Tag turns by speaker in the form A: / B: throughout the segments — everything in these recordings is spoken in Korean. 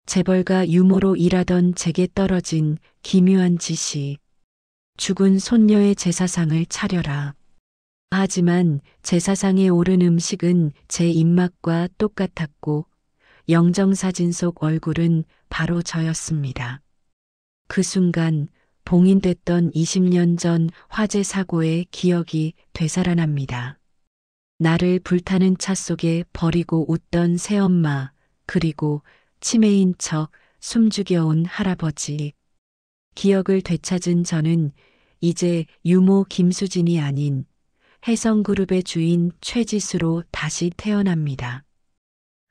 A: 재벌가 유모로 일하던 제게 떨어진 기묘한 지시. 죽은 손녀의 제사상을 차려라. 하지만 제사상에 오른 음식은 제 입맛과 똑같았고 영정사진 속 얼굴은 바로 저였습니다. 그 순간 봉인됐던 20년 전 화재 사고의 기억이 되살아납니다. 나를 불타는 차 속에 버리고 웃던 새엄마, 그리고 치매인 척 숨죽여온 할아버지. 기억을 되찾은 저는 이제 유모 김수진이 아닌 혜성그룹의 주인 최지수로 다시 태어납니다.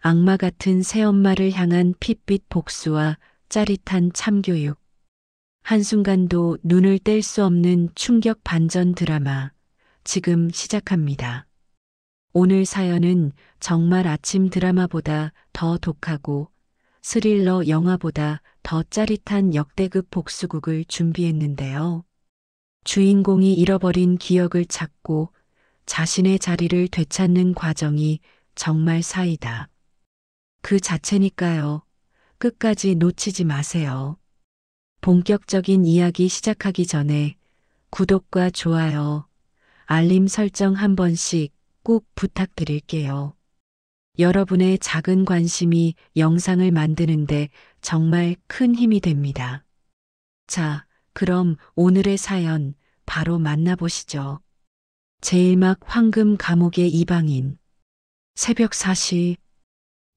A: 악마 같은 새엄마를 향한 핏빛 복수와 짜릿한 참교육. 한순간도 눈을 뗄 수 없는 충격 반전 드라마. 지금 시작합니다. 오늘 사연은 정말 아침 드라마보다 더 독하고 스릴러 영화보다 더 짜릿한 역대급 복수극을 준비했는데요. 주인공이 잃어버린 기억을 찾고 자신의 자리를 되찾는 과정이 정말 사이다. 그 자체니까요. 끝까지 놓치지 마세요. 본격적인 이야기 시작하기 전에 구독과 좋아요, 알림 설정 한 번씩 꼭 부탁드릴게요. 여러분의 작은 관심이 영상을 만드는데 정말 큰 힘이 됩니다. 자, 그럼 오늘의 사연 바로 만나보시죠. 제일막 황금 감옥의 이방인. 새벽 4시.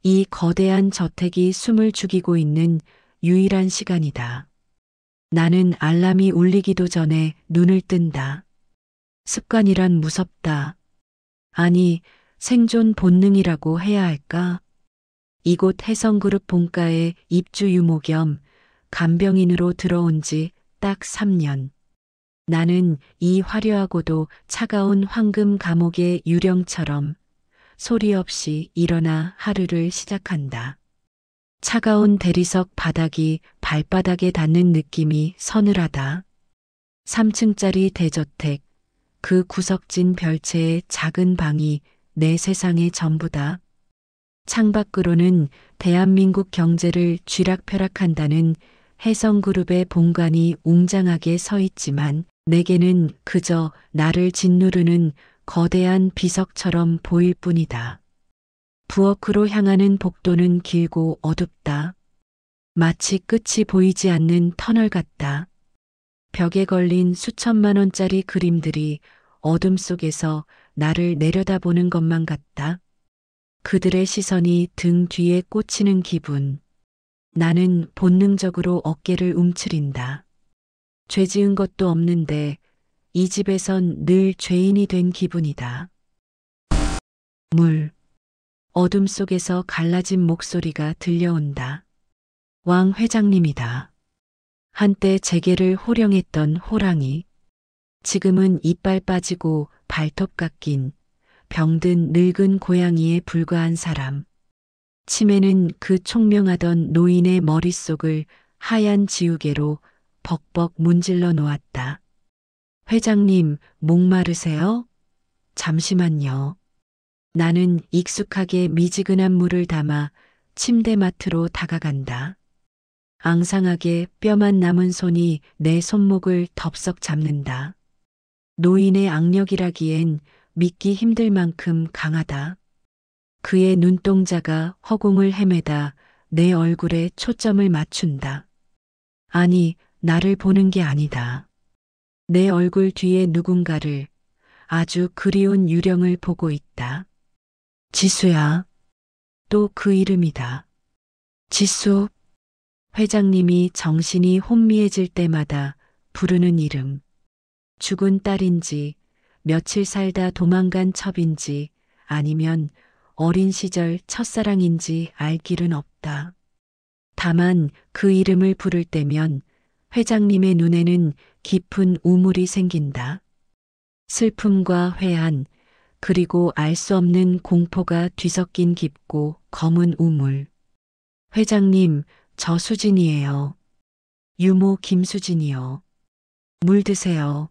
A: 이 거대한 저택이 숨을 죽이고 있는 유일한 시간이다. 나는 알람이 울리기도 전에 눈을 뜬다. 습관이란 무섭다. 아니, 생존 본능이라고 해야 할까? 이곳 혜성그룹 본가에 입주 유모 겸 간병인으로 들어온 지 딱 3년. 나는 이 화려하고도 차가운 황금 감옥의 유령처럼 소리 없이 일어나 하루를 시작한다. 차가운 대리석 바닥이 발바닥에 닿는 느낌이 서늘하다. 3층짜리 대저택, 그 구석진 별채의 작은 방이 내 세상의 전부다. 창밖으로는 대한민국 경제를 쥐락펴락한다는 혜성그룹의 본관이 웅장하게 서 있지만 내게는 그저 나를 짓누르는 거대한 비석처럼 보일 뿐이다. 부엌으로 향하는 복도는 길고 어둡다. 마치 끝이 보이지 않는 터널 같다. 벽에 걸린 수천만 원짜리 그림들이 어둠 속에서 나를 내려다보는 것만 같다. 그들의 시선이 등 뒤에 꽂히는 기분. 나는 본능적으로 어깨를 움츠린다. 죄 지은 것도 없는데 이 집에선 늘 죄인이 된 기분이다. 어둠 속에서 갈라진 목소리가 들려온다. 왕 회장님이다. 한때 재계를 호령했던 호랑이. 지금은 이빨 빠지고 발톱 깎인 병든 늙은 고양이에 불과한 사람. 치매는 그 총명하던 노인의 머릿속을 하얀 지우개로 벅벅 문질러 놓았다. 회장님, 목마르세요? 잠시만요. 나는 익숙하게 미지근한 물을 담아 침대맡으로 다가간다. 앙상하게 뼈만 남은 손이 내 손목을 덥석 잡는다. 노인의 악력이라기엔 믿기 힘들 만큼 강하다. 그의 눈동자가 허공을 헤매다 내 얼굴에 초점을 맞춘다. 아니, 나를 보는 게 아니다. 내 얼굴 뒤에 누군가를, 아주 그리운 유령을 보고 있다. 지수야. 또 그 이름이다. 지수. 회장님이 정신이 혼미해질 때마다 부르는 이름. 죽은 딸인지, 며칠 살다 도망간 첩인지, 아니면 어린 시절 첫사랑인지 알 길은 없다. 다만 그 이름을 부를 때면 회장님의 눈에는 깊은 우물이 생긴다. 슬픔과 회한, 그리고 알 수 없는 공포가 뒤섞인 깊고 검은 우물. 회장님, 저 수진이에요. 유모 김수진이요. 물 드세요.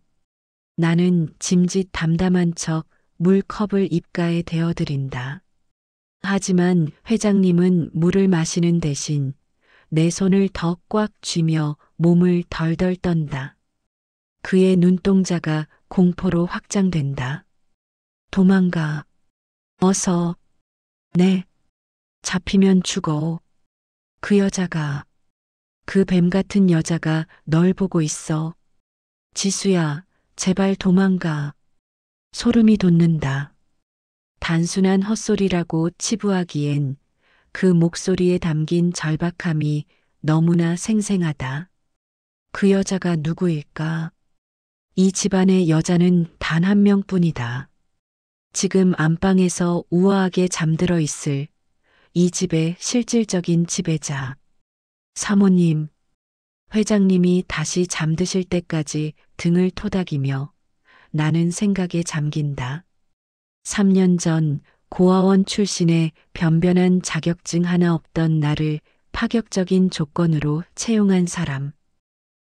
A: 나는 짐짓 담담한 척 물컵을 입가에 대어드린다. 하지만 회장님은 물을 마시는 대신 내 손을 더 꽉 쥐며 몸을 덜덜 떤다. 그의 눈동자가 공포로 확장된다. 도망가. 어서. 네. 잡히면 죽어. 그 여자가, 그 뱀 같은 여자가 널 보고 있어. 지수야, 제발 도망가. 소름이 돋는다. 단순한 헛소리라고 치부하기엔 그 목소리에 담긴 절박함이 너무나 생생하다. 그 여자가 누구일까? 이 집안의 여자는 단 한 명뿐이다. 지금 안방에서 우아하게 잠들어 있을 이 집의 실질적인 지배자. 사모님, 회장님이 다시 잠드실 때까지 등을 토닥이며 나는 생각에 잠긴다. 3년 전 고아원 출신의 변변한 자격증 하나 없던 나를 파격적인 조건으로 채용한 사람.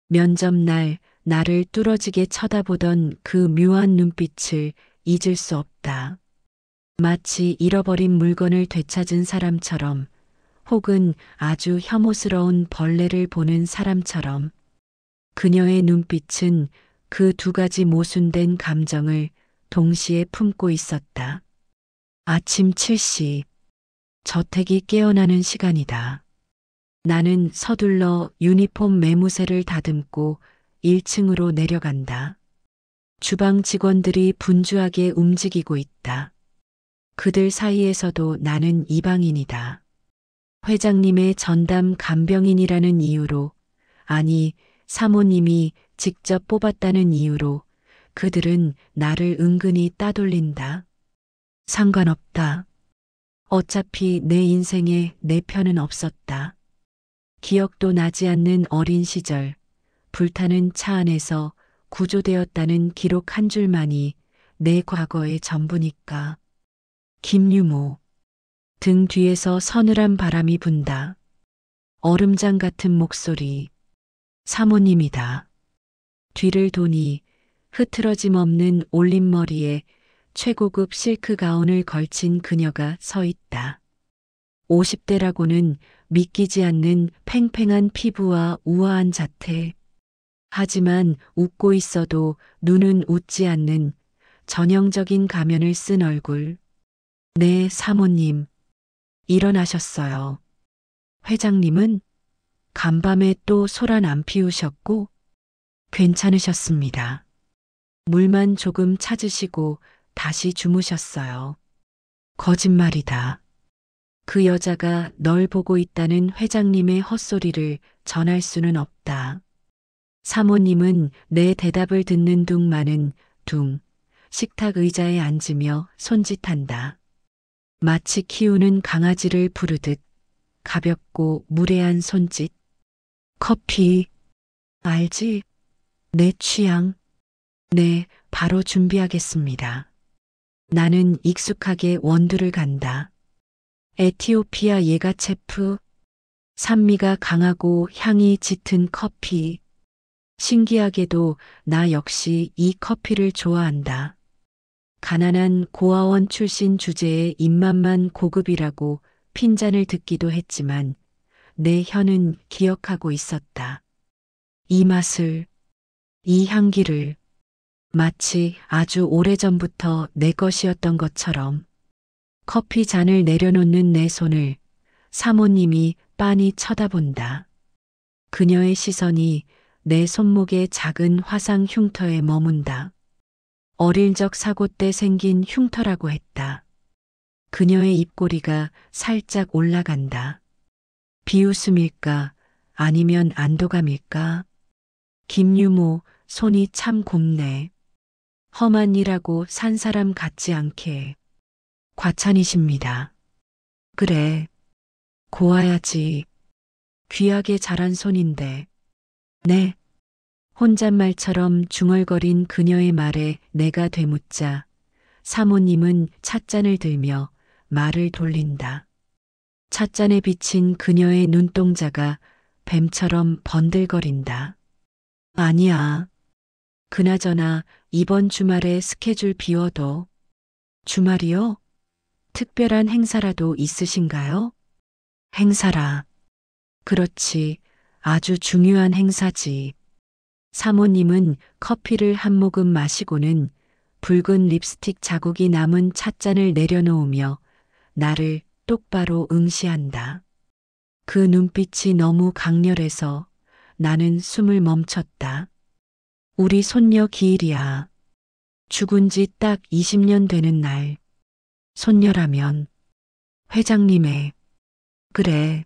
A: 면접 날 나를 뚫어지게 쳐다보던 그 묘한 눈빛을 잊을 수 없다. 마치 잃어버린 물건을 되찾은 사람처럼 혹은 아주 혐오스러운 벌레를 보는 사람처럼 그녀의 눈빛은 그 두 가지 모순된 감정을 동시에 품고 있었다. 아침 7시. 저택이 깨어나는 시간이다. 나는 서둘러 유니폼 매무새를 다듬고 1층으로 내려간다. 주방 직원들이 분주하게 움직이고 있다. 그들 사이에서도 나는 이방인이다. 회장님의 전담 간병인이라는 이유로, 아니, 사모님이 직접 뽑았다는 이유로 그들은 나를 은근히 따돌린다. 상관없다. 어차피 내 인생에 내 편은 없었다. 기억도 나지 않는 어린 시절, 불타는 차 안에서 구조되었다는 기록 한 줄만이 내 과거의 전부니까. 김유모. 등 뒤에서 서늘한 바람이 분다. 얼음장 같은 목소리. 사모님이다. 뒤를 도니 흐트러짐 없는 올림머리에 최고급 실크 가운을 걸친 그녀가 서 있다. 50대라고는 믿기지 않는 팽팽한 피부와 우아한 자태. 하지만 웃고 있어도 눈은 웃지 않는 전형적인 가면을 쓴 얼굴. 네, 사모님. 일어나셨어요. 회장님은 간밤에 또 소란 안 피우셨고 괜찮으셨습니다. 물만 조금 찾으시고 다시 주무셨어요. 거짓말이다. 그 여자가 널 보고 있다는 회장님의 헛소리를 전할 수는 없다. 사모님은 내 대답을 듣는 둥마는 식탁 의자에 앉으며 손짓한다. 마치 키우는 강아지를 부르듯 가볍고 무례한 손짓. 커피, 알지? 내 취향. 네, 바로 준비하겠습니다. 나는 익숙하게 원두를 간다. 에티오피아 예가체프. 산미가 강하고 향이 짙은 커피. 신기하게도 나 역시 이 커피를 좋아한다. 가난한 고아원 출신 주제의 입맛만 고급이라고 핀잔을 듣기도 했지만 내 혀는 기억하고 있었다. 이 맛을, 이 향기를 마치 아주 오래전부터 내 것이었던 것처럼. 커피 잔을 내려놓는 내 손을 사모님이 빤히 쳐다본다. 그녀의 시선이 내 손목의 작은 화상 흉터에 머문다. 어릴 적 사고 때 생긴 흉터라고 했다. 그녀의 입꼬리가 살짝 올라간다. 비웃음일까 아니면 안도감일까? 김유모, 손이 참 곱네. 험한 일하고 산 사람 같지 않게. 과찬이십니다. 그래. 고와야지. 귀하게 자란 손인데. 네. 혼잣말처럼 중얼거린 그녀의 말에 내가 되묻자 사모님은 찻잔을 들며 말을 돌린다. 찻잔에 비친 그녀의 눈동자가 뱀처럼 번들거린다. 아니야. 그나저나 이번 주말에 스케줄 비워둬. 주말이요? 특별한 행사라도 있으신가요? 행사라. 그렇지. 아주 중요한 행사지. 사모님은 커피를 한 모금 마시고는 붉은 립스틱 자국이 남은 찻잔을 내려놓으며 나를 똑바로 응시한다. 그 눈빛이 너무 강렬해서 나는 숨을 멈췄다. 우리 손녀 기일이야. 죽은 지 딱 20년 되는 날. 손녀라면 회장님의 그래.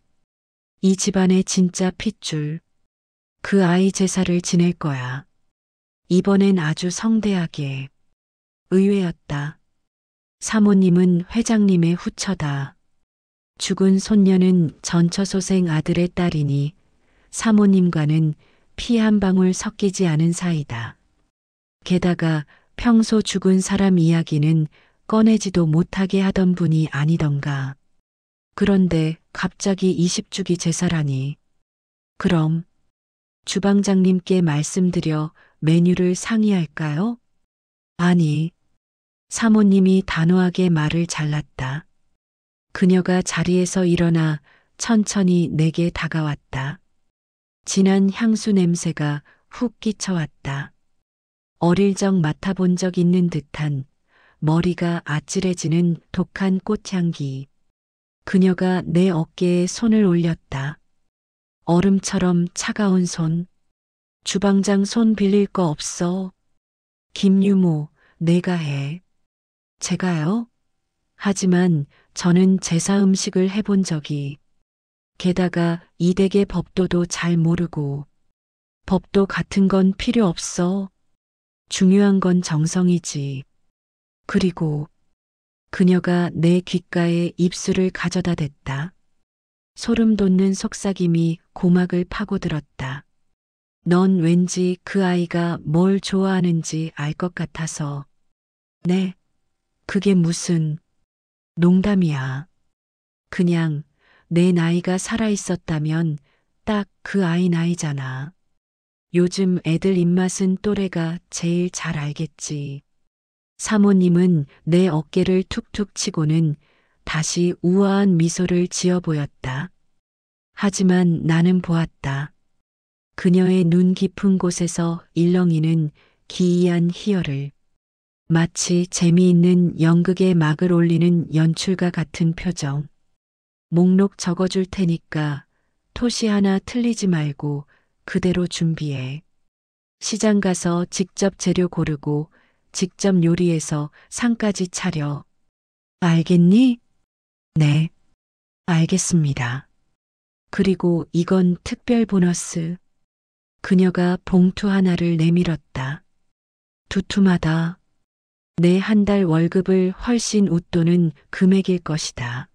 A: 이 집안의 진짜 핏줄. 그 아이 제사를 지낼 거야. 이번엔 아주 성대하게. 의외였다. 사모님은 회장님의 후처다. 죽은 손녀는 전처소생 아들의 딸이니 사모님과는 피 한 방울 섞이지 않은 사이다. 게다가 평소 죽은 사람 이야기는 꺼내지도 못하게 하던 분이 아니던가. 그런데 갑자기 20주기 제사라니. 그럼 주방장님께 말씀드려 메뉴를 상의할까요? 아니, 사모님이 단호하게 말을 잘랐다. 그녀가 자리에서 일어나 천천히 내게 다가왔다. 진한 향수 냄새가 훅 끼쳐왔다. 어릴 적 맡아본 적 있는 듯한 머리가 아찔해지는 독한 꽃향기. 그녀가 내 어깨에 손을 올렸다. 얼음처럼 차가운 손. 주방장 손 빌릴 거 없어. 김유모, 내가 해. 제가요? 하지만 저는 제사 음식을 해본 적이. 게다가 이 댁의 법도도 잘 모르고. 법도 같은 건 필요 없어. 중요한 건 정성이지. 그리고 그녀가 내 귓가에 입술을 가져다 댔다. 소름 돋는 속삭임이 고막을 파고들었다. 넌 왠지 그 아이가 뭘 좋아하는지 알 것 같아서. 네, 그게 무슨 농담이야. 그냥 내 나이가 살아있었다면 딱 그 아이 나이잖아. 요즘 애들 입맛은 또래가 제일 잘 알겠지. 사모님은 내 어깨를 툭툭 치고는 다시 우아한 미소를 지어 보였다. 하지만 나는 보았다. 그녀의 눈 깊은 곳에서 일렁이는 기이한 희열을. 마치 재미있는 연극에 막을 올리는 연출가 같은 표정. 목록 적어줄 테니까 토시 하나 틀리지 말고 그대로 준비해. 시장 가서 직접 재료 고르고 직접 요리해서 상까지 차려. 알겠니? 네, 알겠습니다. 그리고 이건 특별 보너스. 그녀가 봉투 하나를 내밀었다. 두툼하다. 내 한 달 월급을 훨씬 웃도는 금액일 것이다.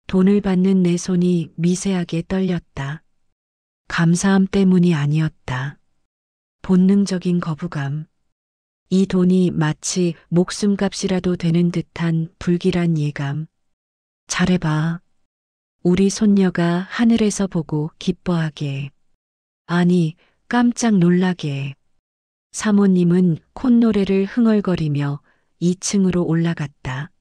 A: 돈을 받는 내 손이 미세하게 떨렸다. 감사함 때문이 아니었다. 본능적인 거부감. 이 돈이 마치 목숨값이라도 되는 듯한 불길한 예감. 잘해봐. 우리 손녀가 하늘에서 보고 기뻐하게. 아니, 깜짝 놀라게. 사모님은 콧노래를 흥얼거리며 2층으로 올라갔다.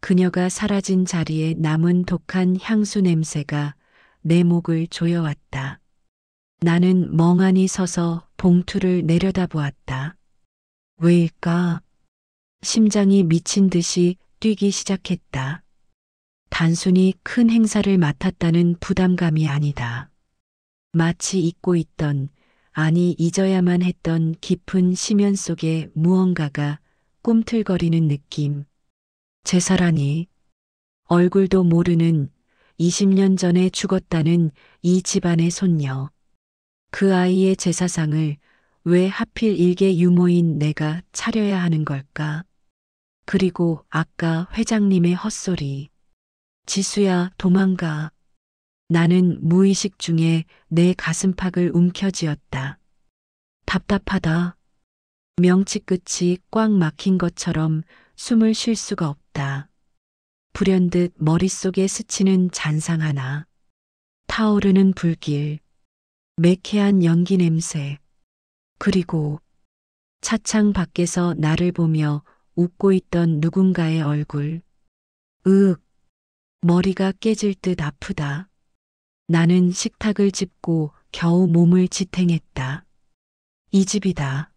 A: 그녀가 사라진 자리에 남은 독한 향수 냄새가 내 목을 조여왔다. 나는 멍하니 서서 봉투를 내려다보았다. 왜일까? 심장이 미친 듯이 뛰기 시작했다. 단순히 큰 행사를 맡았다는 부담감이 아니다. 마치 잊고 있던, 아니 잊어야만 했던 깊은 심연 속에 무언가가 꿈틀거리는 느낌. 제사라니. 얼굴도 모르는 20년 전에 죽었다는 이 집안의 손녀. 그 아이의 제사상을 왜 하필 일개 유모인 내가 차려야 하는 걸까? 그리고 아까 회장님의 헛소리. 지수야, 도망가. 나는 무의식 중에 내 가슴팍을 움켜쥐었다. 답답하다. 명치 끝이 꽉 막힌 것처럼 숨을 쉴 수가 없다. 불현듯 머릿속에 스치는 잔상 하나. 타오르는 불길. 매캐한 연기 냄새. 그리고 차창 밖에서 나를 보며 웃고 있던 누군가의 얼굴. 머리가 깨질 듯 아프다. 나는 식탁을 짚고 겨우 몸을 지탱했다. 이 집이다.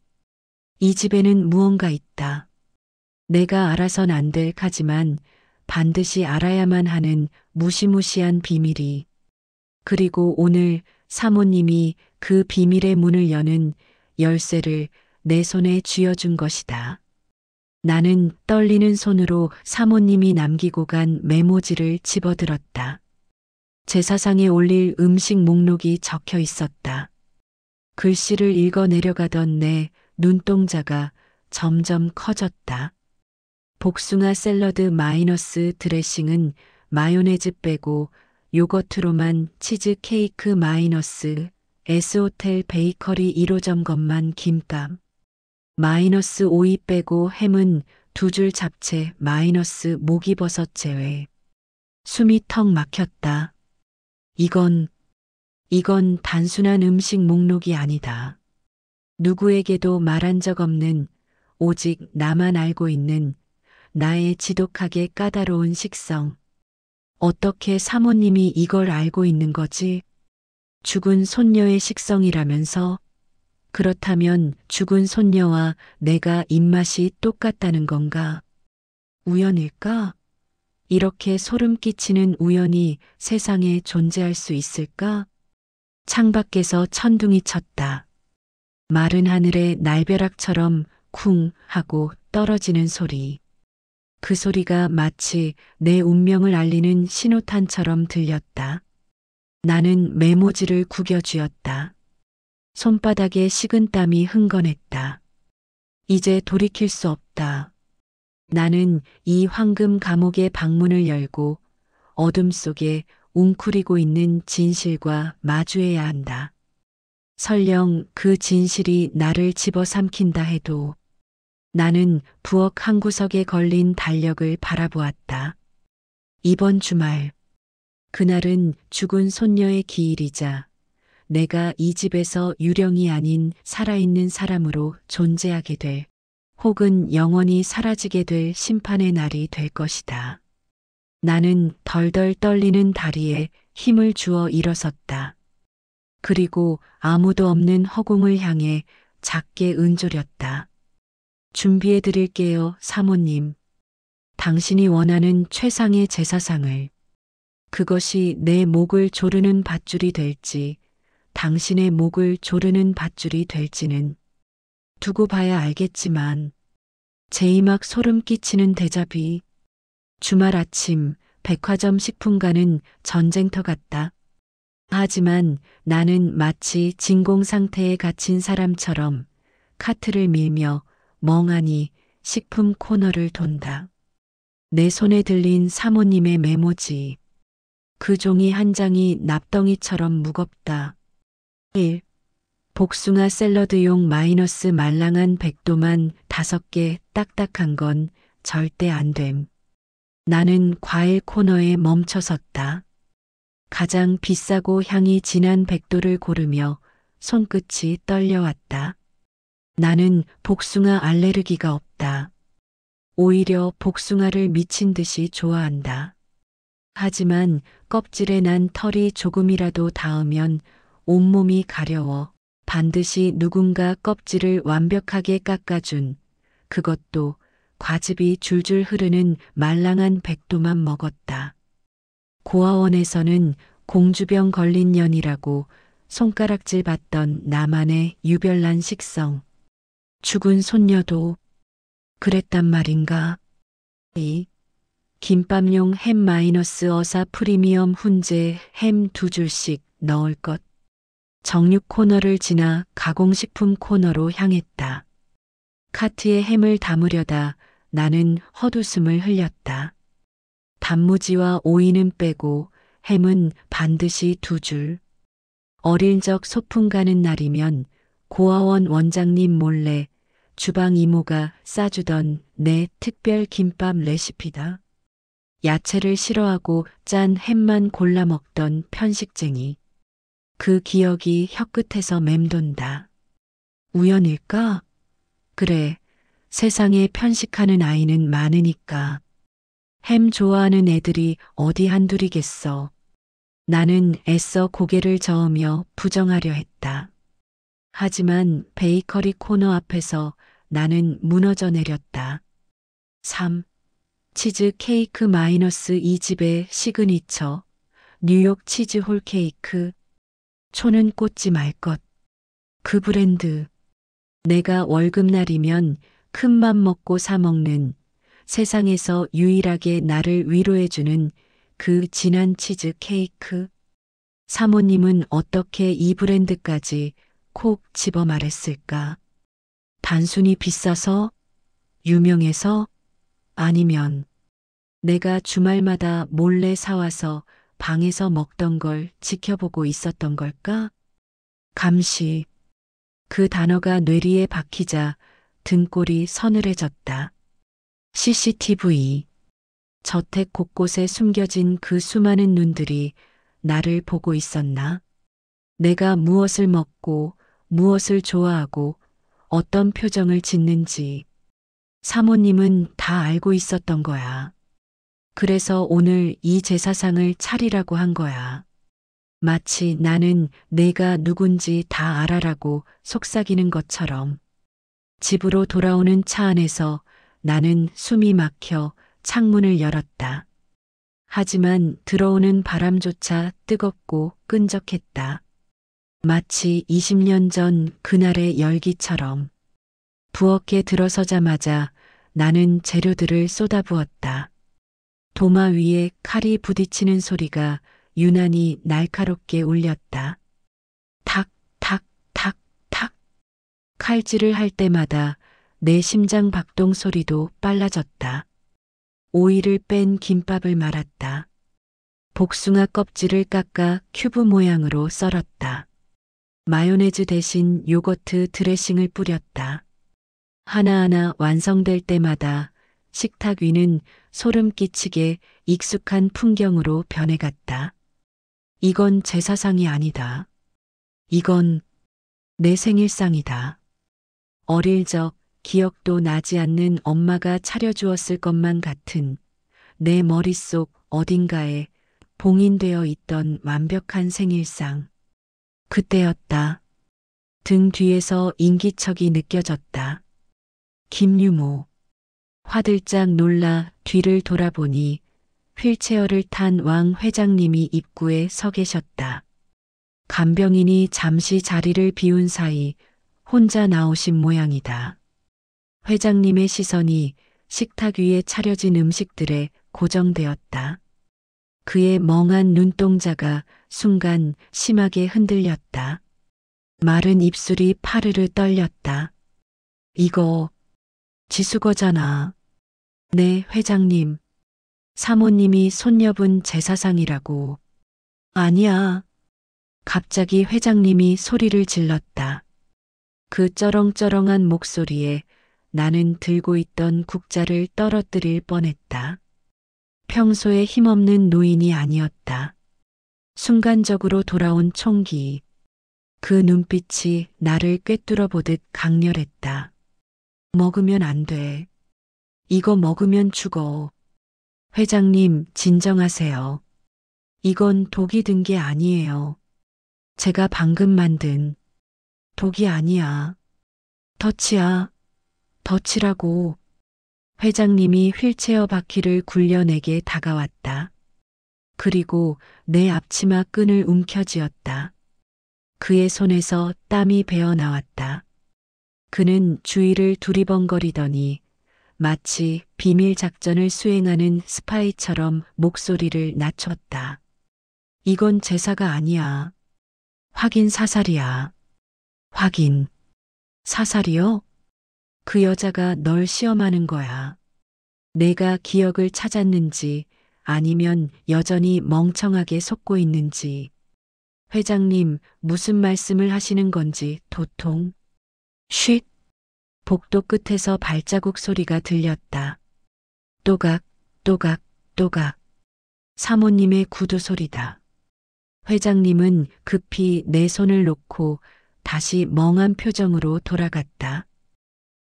A: 이 집에는 무언가 있다. 내가 알아선 안 될 하지만 반드시 알아야만 하는 무시무시한 비밀이. 그리고 오늘 사모님이 그 비밀의 문을 여는 열쇠를 내 손에 쥐어준 것이다. 나는 떨리는 손으로 사모님이 남기고 간 메모지를 집어들었다. 제사상에 올릴 음식 목록이 적혀 있었다. 글씨를 읽어 내려가던 내 눈동자가 점점 커졌다. 복숭아 샐러드 마이너스 드레싱은 마요네즈 빼고 요거트로만 치즈 케이크 마이너스 S호텔 베이커리 1호점 것만 김밥 마이너스 오이 빼고 햄은 2줄 잡채 마이너스 목이버섯 제외. 숨이 턱 막혔다. 이건 단순한 음식 목록이 아니다. 누구에게도 말한 적 없는 오직 나만 알고 있는 나의 지독하게 까다로운 식성. 어떻게 사모님이 이걸 알고 있는 거지? 죽은 손녀의 식성이라면서? 그렇다면 죽은 손녀와 내가 입맛이 똑같다는 건가? 우연일까? 이렇게 소름 끼치는 우연이 세상에 존재할 수 있을까? 창밖에서 천둥이 쳤다. 마른 하늘에 날벼락처럼 쿵 하고 떨어지는 소리. 그 소리가 마치 내 운명을 알리는 신호탄처럼 들렸다. 나는 메모지를 구겨쥐었다. 손바닥에 식은땀이 흥건했다. 이제 돌이킬 수 없다. 나는 이 황금 감옥의 방문을 열고 어둠 속에 웅크리고 있는 진실과 마주해야 한다. 설령 그 진실이 나를 집어삼킨다 해도 나는 부엌 한 구석에 걸린 달력을 바라보았다. 이번 주말, 그날은 죽은 손녀의 기일이자 내가 이 집에서 유령이 아닌 살아있는 사람으로 존재하게 될 혹은 영원히 사라지게 될 심판의 날이 될 것이다. 나는 덜덜 떨리는 다리에 힘을 주어 일어섰다. 그리고 아무도 없는 허공을 향해 작게 은조렸다. 준비해 드릴게요, 사모님. 당신이 원하는 최상의 제사상을. 그것이 내 목을 조르는 밧줄이 될지, 당신의 목을 조르는 밧줄이 될지는 두고 봐야 알겠지만, 제이막 소름 끼치는 대자비. 주말 아침 백화점 식품가는 전쟁터 같다. 하지만 나는 마치 진공 상태에 갇힌 사람처럼 카트를 밀며 멍하니 식품 코너를 돈다. 내 손에 들린 사모님의 메모지. 그 종이 한 장이 납덩이처럼 무겁다. 1. 복숭아 샐러드용 마이너스 말랑한 백도만 5개 딱딱한 건 절대 안 됨. 나는 과일 코너에 멈춰섰다. 가장 비싸고 향이 진한 백도를 고르며 손끝이 떨려왔다. 나는 복숭아 알레르기가 없다. 오히려 복숭아를 미친 듯이 좋아한다. 하지만 껍질에 난 털이 조금이라도 닿으면 온몸이 가려워 반드시 누군가 껍질을 완벽하게 깎아준, 그것도 과즙이 줄줄 흐르는 말랑한 백도만 먹었다. 고아원에서는 공주병 걸린 년이라고 손가락질 받던 나만의 유별난 식성. 죽은 손녀도 그랬단 말인가? 2. 김밥용 햄 마이너스 어사 프리미엄 훈제 햄 2줄씩 넣을 것. 정육 코너를 지나 가공식품 코너로 향했다. 카트에 햄을 담으려다 나는 헛웃음을 흘렸다. 단무지와 오이는 빼고 햄은 반드시 2줄. 어릴 적 소풍 가는 날이면 고아원 원장님 몰래 주방 이모가 싸주던 내 특별 김밥 레시피다. 야채를 싫어하고 짠 햄만 골라 먹던 편식쟁이. 그 기억이 혀끝에서 맴돈다. 우연일까? 그래, 세상에 편식하는 아이는 많으니까. 햄 좋아하는 애들이 어디 한둘이겠어. 나는 애써 고개를 저으며 부정하려 했다. 하지만 베이커리 코너 앞에서 나는 무너져 내렸다. 3. 치즈 케이크 마이너스 2집의 시그니처 뉴욕 치즈 홀 케이크 초는 꽂지 말 것. 그 브랜드. 내가 월급날이면 큰맘 먹고 사 먹는 세상에서 유일하게 나를 위로해주는 그 진한 치즈 케이크. 사모님은 어떻게 이 브랜드까지 콕 집어 말했을까? 단순히 비싸서? 유명해서? 아니면 내가 주말마다 몰래 사와서 방에서 먹던 걸 지켜보고 있었던 걸까? 감시. 그 단어가 뇌리에 박히자 등골이 서늘해졌다. CCTV. 저택 곳곳에 숨겨진 그 수많은 눈들이 나를 보고 있었나? 내가 무엇을 먹고 무엇을 좋아하고 어떤 표정을 짓는지 사모님은 다 알고 있었던 거야. 그래서 오늘 이 제사상을 차리라고 한 거야. 마치 나는 내가 누군지 다 알아라고 속삭이는 것처럼. 집으로 돌아오는 차 안에서 나는 숨이 막혀 창문을 열었다. 하지만 들어오는 바람조차 뜨겁고 끈적했다. 마치 20년 전 그날의 열기처럼. 부엌에 들어서자마자 나는 재료들을 쏟아부었다. 도마 위에 칼이 부딪히는 소리가 유난히 날카롭게 울렸다. 탁, 탁, 탁, 탁. 칼질을 할 때마다 내 심장 박동 소리도 빨라졌다. 오이를 뺀 김밥을 말았다. 복숭아 껍질을 깎아 큐브 모양으로 썰었다. 마요네즈 대신 요거트 드레싱을 뿌렸다. 하나하나 완성될 때마다 식탁 위는 소름 끼치게 익숙한 풍경으로 변해갔다. 이건 제사상이 아니다. 이건 내 생일상이다. 어릴 적 기억도 나지 않는 엄마가 차려주었을 것만 같은 내 머릿속 어딘가에 봉인되어 있던 완벽한 생일상. 그때였다. 등 뒤에서 인기척이 느껴졌다. 김유모. 화들짝 놀라 뒤를 돌아보니 휠체어를 탄 왕 회장님이 입구에 서 계셨다. 간병인이 잠시 자리를 비운 사이 혼자 나오신 모양이다. 회장님의 시선이 식탁 위에 차려진 음식들에 고정되었다. 그의 멍한 눈동자가 순간 심하게 흔들렸다. 마른 입술이 파르르 떨렸다. 이거 지수거잖아. 네, 회장님. 사모님이 손녀분 제사상이라고. 아니야. 갑자기 회장님이 소리를 질렀다. 그 쩌렁쩌렁한 목소리에 나는 들고 있던 국자를 떨어뜨릴 뻔했다. 평소에 힘없는 노인이 아니었다. 순간적으로 돌아온 총기. 그 눈빛이 나를 꿰뚫어 보듯 강렬했다. 먹으면 안 돼. 이거 먹으면 죽어. 회장님, 진정하세요. 이건 독이 든 게 아니에요. 제가 방금 만든 독이 아니야. 덫이야. 덫이라고. 회장님이 휠체어 바퀴를 굴려 내게 다가왔다. 그리고 내 앞치마 끈을 움켜쥐었다. 그의 손에서 땀이 배어 나왔다. 그는 주위를 두리번거리더니 마치 비밀 작전을 수행하는 스파이처럼 목소리를 낮췄다. 이건 제사가 아니야. 확인 사살이야. 확인. 사살이요? 그 여자가 널 시험하는 거야. 내가 기억을 찾았는지 아니면 여전히 멍청하게 속고 있는지. 회장님, 무슨 말씀을 하시는 건지 도통. 쉿! 복도 끝에서 발자국 소리가 들렸다. 또각, 또각, 또각. 사모님의 구두 소리다. 회장님은 급히 내 손을 놓고 다시 멍한 표정으로 돌아갔다.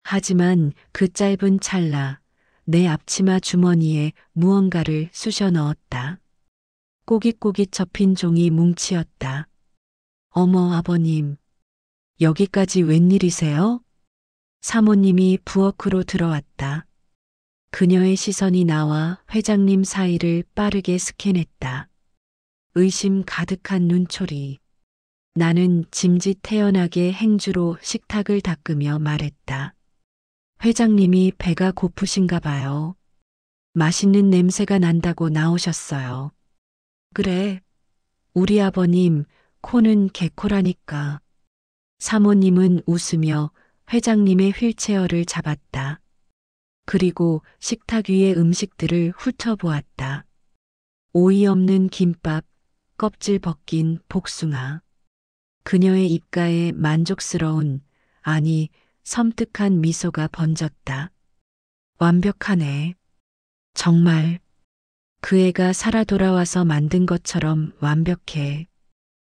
A: 하지만 그 짧은 찰나 내 앞치마 주머니에 무언가를 쑤셔 넣었다. 꼬깃꼬깃 접힌 종이 뭉치였다. 어머, 아버님. 여기까지 웬일이세요? 사모님이 부엌으로 들어왔다. 그녀의 시선이 나와 회장님 사이를 빠르게 스캔했다. 의심 가득한 눈초리. 나는 짐짓 태연하게 행주로 식탁을 닦으며 말했다. 회장님이 배가 고프신가 봐요. 맛있는 냄새가 난다고 나오셨어요. 그래. 우리 아버님 코는 개코라니까. 사모님은 웃으며 회장님의 휠체어를 잡았다. 그리고 식탁 위의 음식들을 훑어보았다. 오이 없는 김밥, 껍질 벗긴 복숭아. 그녀의 입가에 만족스러운, 아니 섬뜩한 미소가 번졌다. 완벽하네. 정말 그 애가 살아 돌아와서 만든 것처럼 완벽해.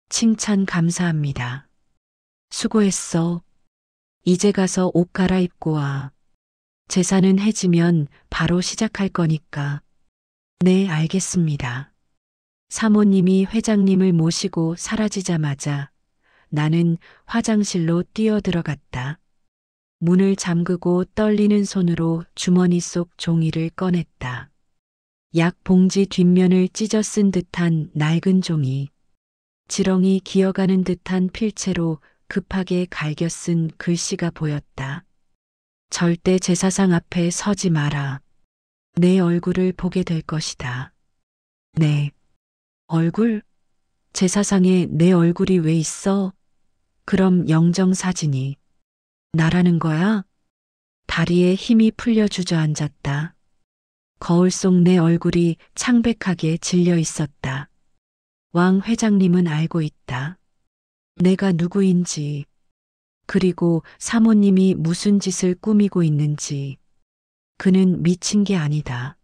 A: 칭찬 감사합니다. 수고했어. 이제 가서 옷 갈아입고 와. 제사는 해지면 바로 시작할 거니까. 네, 알겠습니다. 사모님이 회장님을 모시고 사라지자마자 나는 화장실로 뛰어들어갔다. 문을 잠그고 떨리는 손으로 주머니 속 종이를 꺼냈다. 약 봉지 뒷면을 찢어 쓴 듯한 낡은 종이. 지렁이 기어가는 듯한 필체로 급하게 갈겨 쓴 글씨가 보였다. 절대 제사상 앞에 서지 마라. 내 얼굴을 보게 될 것이다. 네. 얼굴? 제사상에 내 얼굴이 왜 있어? 그럼 영정사진이 나라는 거야? 다리에 힘이 풀려 주저앉았다. 거울 속 내 얼굴이 창백하게 질려 있었다. 왕 회장님은 알고 있다. 내가 누구인지, 그리고 사모님이 무슨 짓을 꾸미고 있는지. 그는 미친 게 아니다.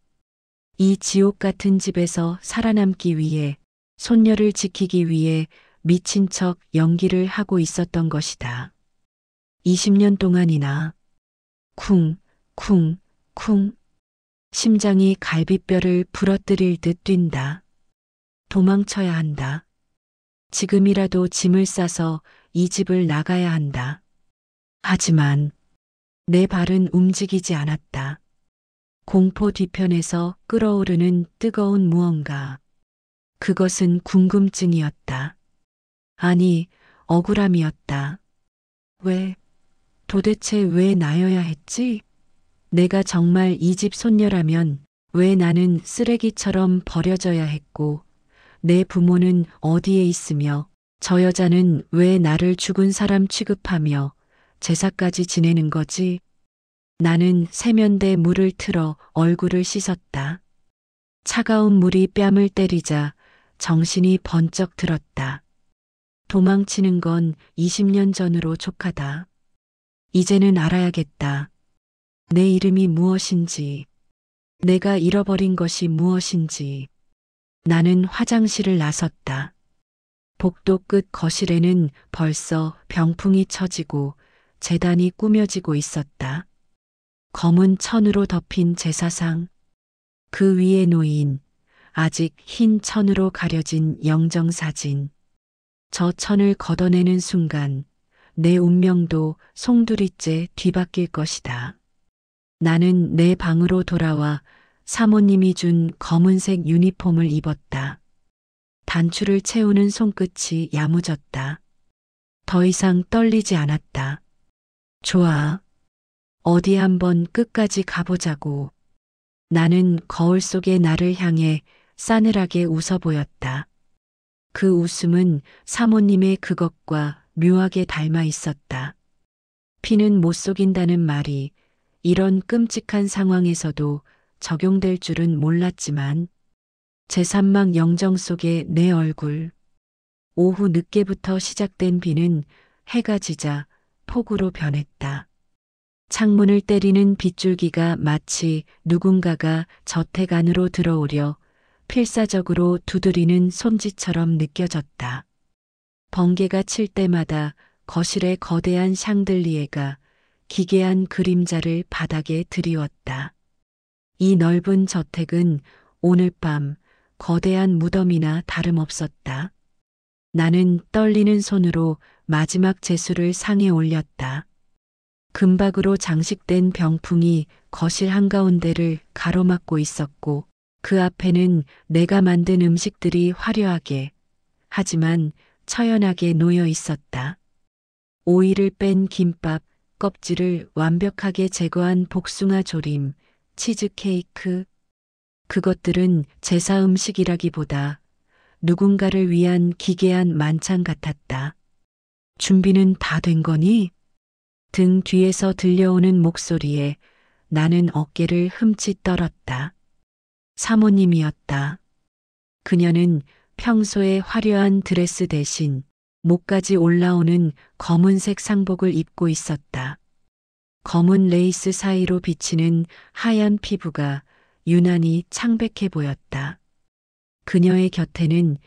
A: 이 지옥 같은 집에서 살아남기 위해, 손녀를 지키기 위해 미친 척 연기를 하고 있었던 것이다. 20년 동안이나 쿵, 쿵, 쿵. 심장이 갈비뼈를 부러뜨릴 듯 뛴다. 도망쳐야 한다. 지금이라도 짐을 싸서 이 집을 나가야 한다. 하지만 내 발은 움직이지 않았다. 공포 뒤편에서 끓어오르는 뜨거운 무언가. 그것은 궁금증이었다. 아니, 억울함이었다. 왜, 도대체 왜 나여야 했지? 내가 정말 이 집 손녀라면 왜 나는 쓰레기처럼 버려져야 했고, 내 부모는 어디에 있으며, 저 여자는 왜 나를 죽은 사람 취급하며 제사까지 지내는 거지? 나는 세면대 물을 틀어 얼굴을 씻었다. 차가운 물이 뺨을 때리자 정신이 번쩍 들었다. 도망치는 건 20년 전으로 족하다. 이제는 알아야겠다. 내 이름이 무엇인지, 내가 잃어버린 것이 무엇인지. 나는 화장실을 나섰다. 복도 끝 거실에는 벌써 병풍이 쳐지고 제단이 꾸며지고 있었다. 검은 천으로 덮인 제사상, 그 위에 놓인 아직 흰 천으로 가려진 영정사진. 저 천을 걷어내는 순간 내 운명도 송두리째 뒤바뀔 것이다. 나는 내 방으로 돌아와 사모님이 준 검은색 유니폼을 입었다. 단추를 채우는 손끝이 야무졌다. 더 이상 떨리지 않았다. 좋아. 어디 한번 끝까지 가보자고. 나는 거울 속의 나를 향해 싸늘하게 웃어 보였다. 그 웃음은 사모님의 그것과 묘하게 닮아 있었다. 피는 못 속인다는 말이 이런 끔찍한 상황에서도 적용될 줄은 몰랐지만 제3막 영정 속의 내 얼굴. 오후 늦게부터 시작된 비는 해가 지자 폭우로 변했다. 창문을 때리는 빗줄기가 마치 누군가가 저택 안으로 들어오려 필사적으로 두드리는 솜짓처럼 느껴졌다. 번개가 칠 때마다 거실의 거대한 샹들리에가 기괴한 그림자를 바닥에 드리웠다. 이 넓은 저택은 오늘 밤 거대한 무덤이나 다름없었다. 나는 떨리는 손으로 마지막 제수를 상에 올렸다. 금박으로 장식된 병풍이 거실 한가운데를 가로막고 있었고 그 앞에는 내가 만든 음식들이 화려하게 하지만 처연하게 놓여 있었다. 오이를 뺀 김밥, 껍질을 완벽하게 제거한 복숭아 조림, 치즈케이크. 그것들은 제사 음식이라기보다 누군가를 위한 기괴한 만찬 같았다. 준비는 다 된 거니? 등 뒤에서 들려오는 목소리에 나는 어깨를 흠칫 떨었다. 사모님이었다. 그녀는 평소에 화려한 드레스 대신 목까지 올라오는 검은색 상복을 입고 있었다. 검은 레이스 사이로 비치는 하얀 피부가 유난히 창백해 보였다. 그녀의 곁에는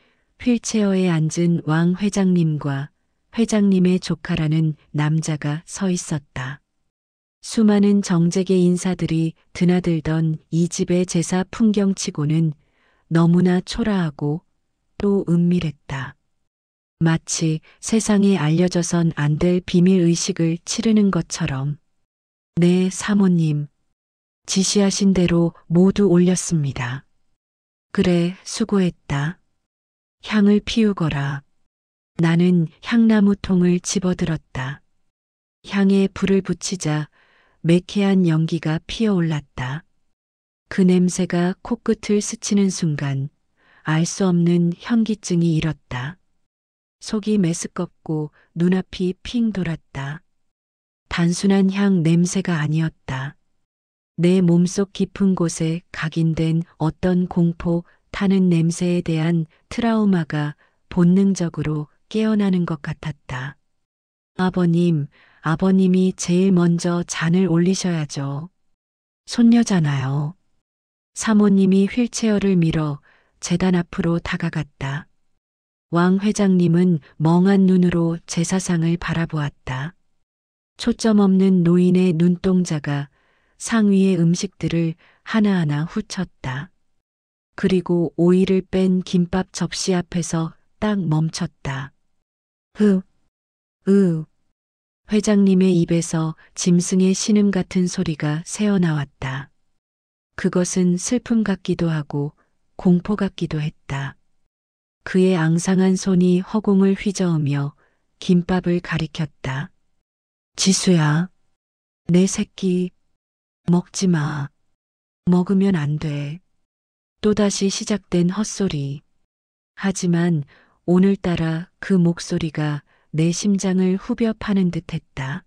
A: 휠체어에 앉은 왕 회장님과 회장님의 조카라는 남자가 서 있었다. 수많은 정재계 인사들이 드나들던 이 집의 제사 풍경치고는 너무나 초라하고 또 은밀했다. 마치 세상에 알려져선 안 될 비밀 의식을 치르는 것처럼. 네, 사모님. 지시하신 대로 모두 올렸습니다. 그래, 수고했다. 향을 피우거라. 나는 향나무 통을 집어들었다. 향에 불을 붙이자 매캐한 연기가 피어올랐다. 그 냄새가 코끝을 스치는 순간 알 수 없는 현기증이 일었다. 속이 메스껍고 눈앞이 핑 돌았다. 단순한 향 냄새가 아니었다. 내 몸속 깊은 곳에 각인된 어떤 공포 타는 냄새에 대한 트라우마가 본능적으로 깨어나는 것 같았다. 아버님, 아버님이 제일 먼저 잔을 올리셔야죠. 손녀잖아요. 사모님이 휠체어를 밀어 제단 앞으로 다가갔다. 왕 회장님은 멍한 눈으로 제사상을 바라보았다. 초점 없는 노인의 눈동자가 상 위의 음식들을 하나하나 훑쳤다. 그리고 오이를 뺀 김밥 접시 앞에서 딱 멈췄다. 회장님의 입에서 짐승의 신음 같은 소리가 새어나왔다. 그것은 슬픔 같기도 하고 공포 같기도 했다. 그의 앙상한 손이 허공을 휘저으며 김밥을 가리켰다. 지수야, 내 새끼, 먹지 마. 먹으면 안 돼. 또다시 시작된 헛소리. 하지만 오늘따라 그 목소리가 내 심장을 후벼 파는 듯 했다.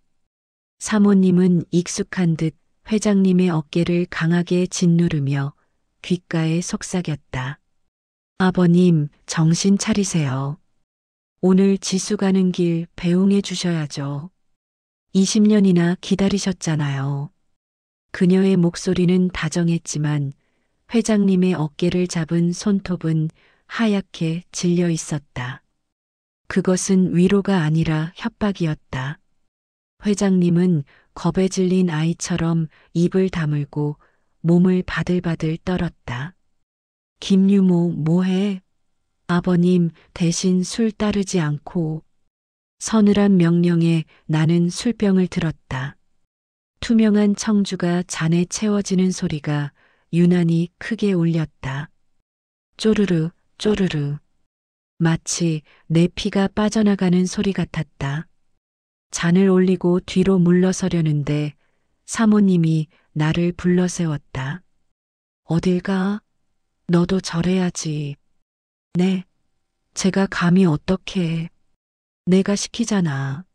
A: 사모님은 익숙한 듯 회장님의 어깨를 강하게 짓누르며 귓가에 속삭였다. 아버님, 정신 차리세요. 오늘 지수 가는 길 배웅해 주셔야죠. 20년이나 기다리셨잖아요. 그녀의 목소리는 다정했지만 회장님의 어깨를 잡은 손톱은 하얗게 질려 있었다. 그것은 위로가 아니라 협박이었다. 회장님은 겁에 질린 아이처럼 입을 다물고 몸을 바들바들 떨었다. 김유모 뭐해? 아버님 대신 술 따르지 않고. 서늘한 명령에 나는 술병을 들었다. 투명한 청주가 잔에 채워지는 소리가 유난히 크게 울렸다. 쪼르르 쪼르르. 마치 내 피가 빠져나가는 소리 같았다. 잔을 올리고 뒤로 물러서려는데 사모님이 나를 불러세웠다. 어딜 가? 너도 절해야지. 네. 제가 감히 어떻게. 내가 시키잖아.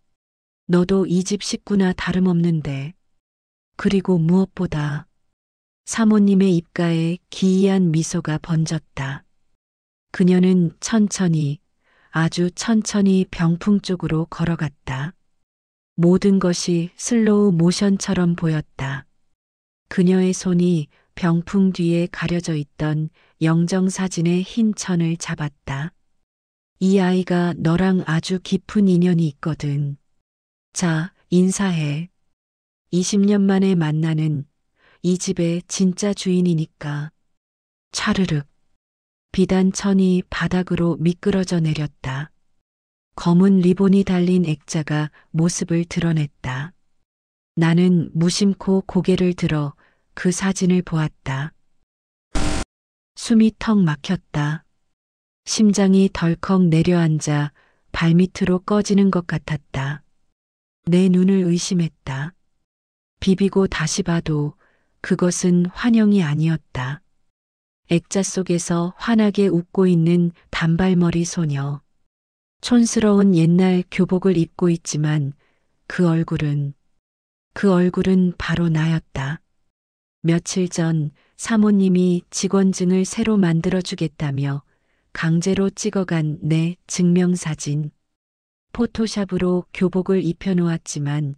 A: 너도 이 집 식구나 다름없는데. 그리고 무엇보다 사모님의 입가에 기이한 미소가 번졌다. 그녀는 천천히, 아주 천천히 병풍 쪽으로 걸어갔다. 모든 것이 슬로우 모션처럼 보였다. 그녀의 손이 병풍 뒤에 가려져 있던 영정사진의 흰 천을 잡았다. 이 아이가 너랑 아주 깊은 인연이 있거든. 자, 인사해. 20년 만에 만나는 이 집의 진짜 주인이니까. 차르륵. 비단 천이 바닥으로 미끄러져 내렸다. 검은 리본이 달린 액자가 모습을 드러냈다. 나는 무심코 고개를 들어 그 사진을 보았다. 숨이 턱 막혔다. 심장이 덜컥 내려앉아 발밑으로 꺼지는 것 같았다. 내 눈을 의심했다. 비비고 다시 봐도 그것은 환영이 아니었다. 액자 속에서 환하게 웃고 있는 단발머리 소녀. 촌스러운 옛날 교복을 입고 있지만 그 얼굴은 바로 나였다. 며칠 전 사모님이 직원증을 새로 만들어주겠다며 강제로 찍어간 내 증명사진. 포토샵으로 교복을 입혀놓았지만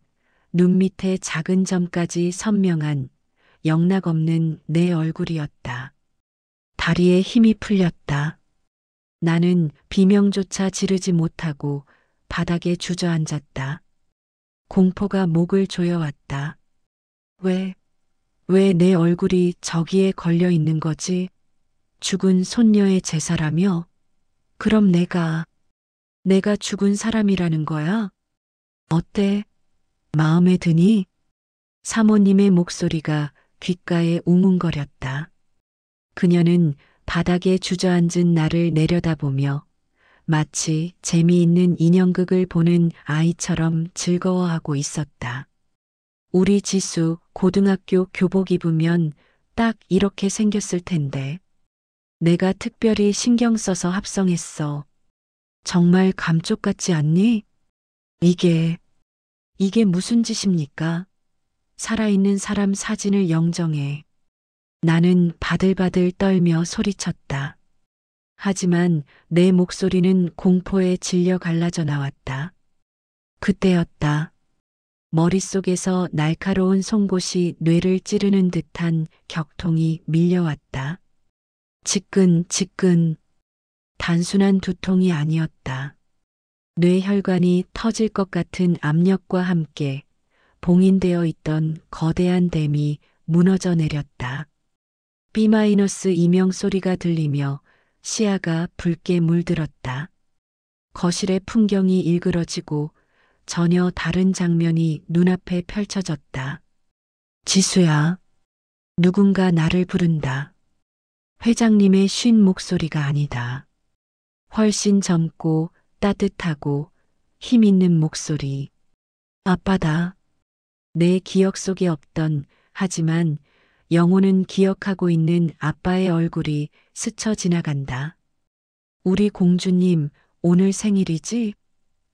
A: 눈 밑에 작은 점까지 선명한 영락없는 내 얼굴이었다. 다리에 힘이 풀렸다. 나는 비명조차 지르지 못하고 바닥에 주저앉았다. 공포가 목을 조여왔다. 왜 내 얼굴이 저기에 걸려 있는 거지? 죽은 손녀의 제사라며? 그럼 내가 죽은 사람이라는 거야? 어때? 마음에 드니? 사모님의 목소리가 귓가에 웅웅거렸다. 그녀는 바닥에 주저앉은 나를 내려다보며 마치 재미있는 인형극을 보는 아이처럼 즐거워하고 있었다. 우리 지수 고등학교 교복 입으면 딱 이렇게 생겼을 텐데. 내가 특별히 신경 써서 합성했어. 정말 감쪽 같지 않니? 이게 무슨 짓입니까? 살아있는 사람 사진을 영정해. 나는 바들바들 떨며 소리쳤다. 하지만 내 목소리는 공포에 질려 갈라져 나왔다. 그때였다. 머릿속에서 날카로운 송곳이 뇌를 찌르는 듯한 격통이 밀려왔다. 지끈지끈. 단순한 두통이 아니었다. 뇌혈관이 터질 것 같은 압력과 함께 봉인되어 있던 거대한 댐이 무너져 내렸다. B-이명 소리가 들리며 시야가 붉게 물들었다. 거실의 풍경이 일그러지고 전혀 다른 장면이 눈앞에 펼쳐졌다. 지수야, 누군가 나를 부른다. 회장님의 쉰 목소리가 아니다. 훨씬 젊고 따뜻하고 힘 있는 목소리. 아빠다. 내 기억 속에 없던, 하지만 영혼은 기억하고 있는 아빠의 얼굴이 스쳐 지나간다. 우리 공주님, 오늘 생일이지?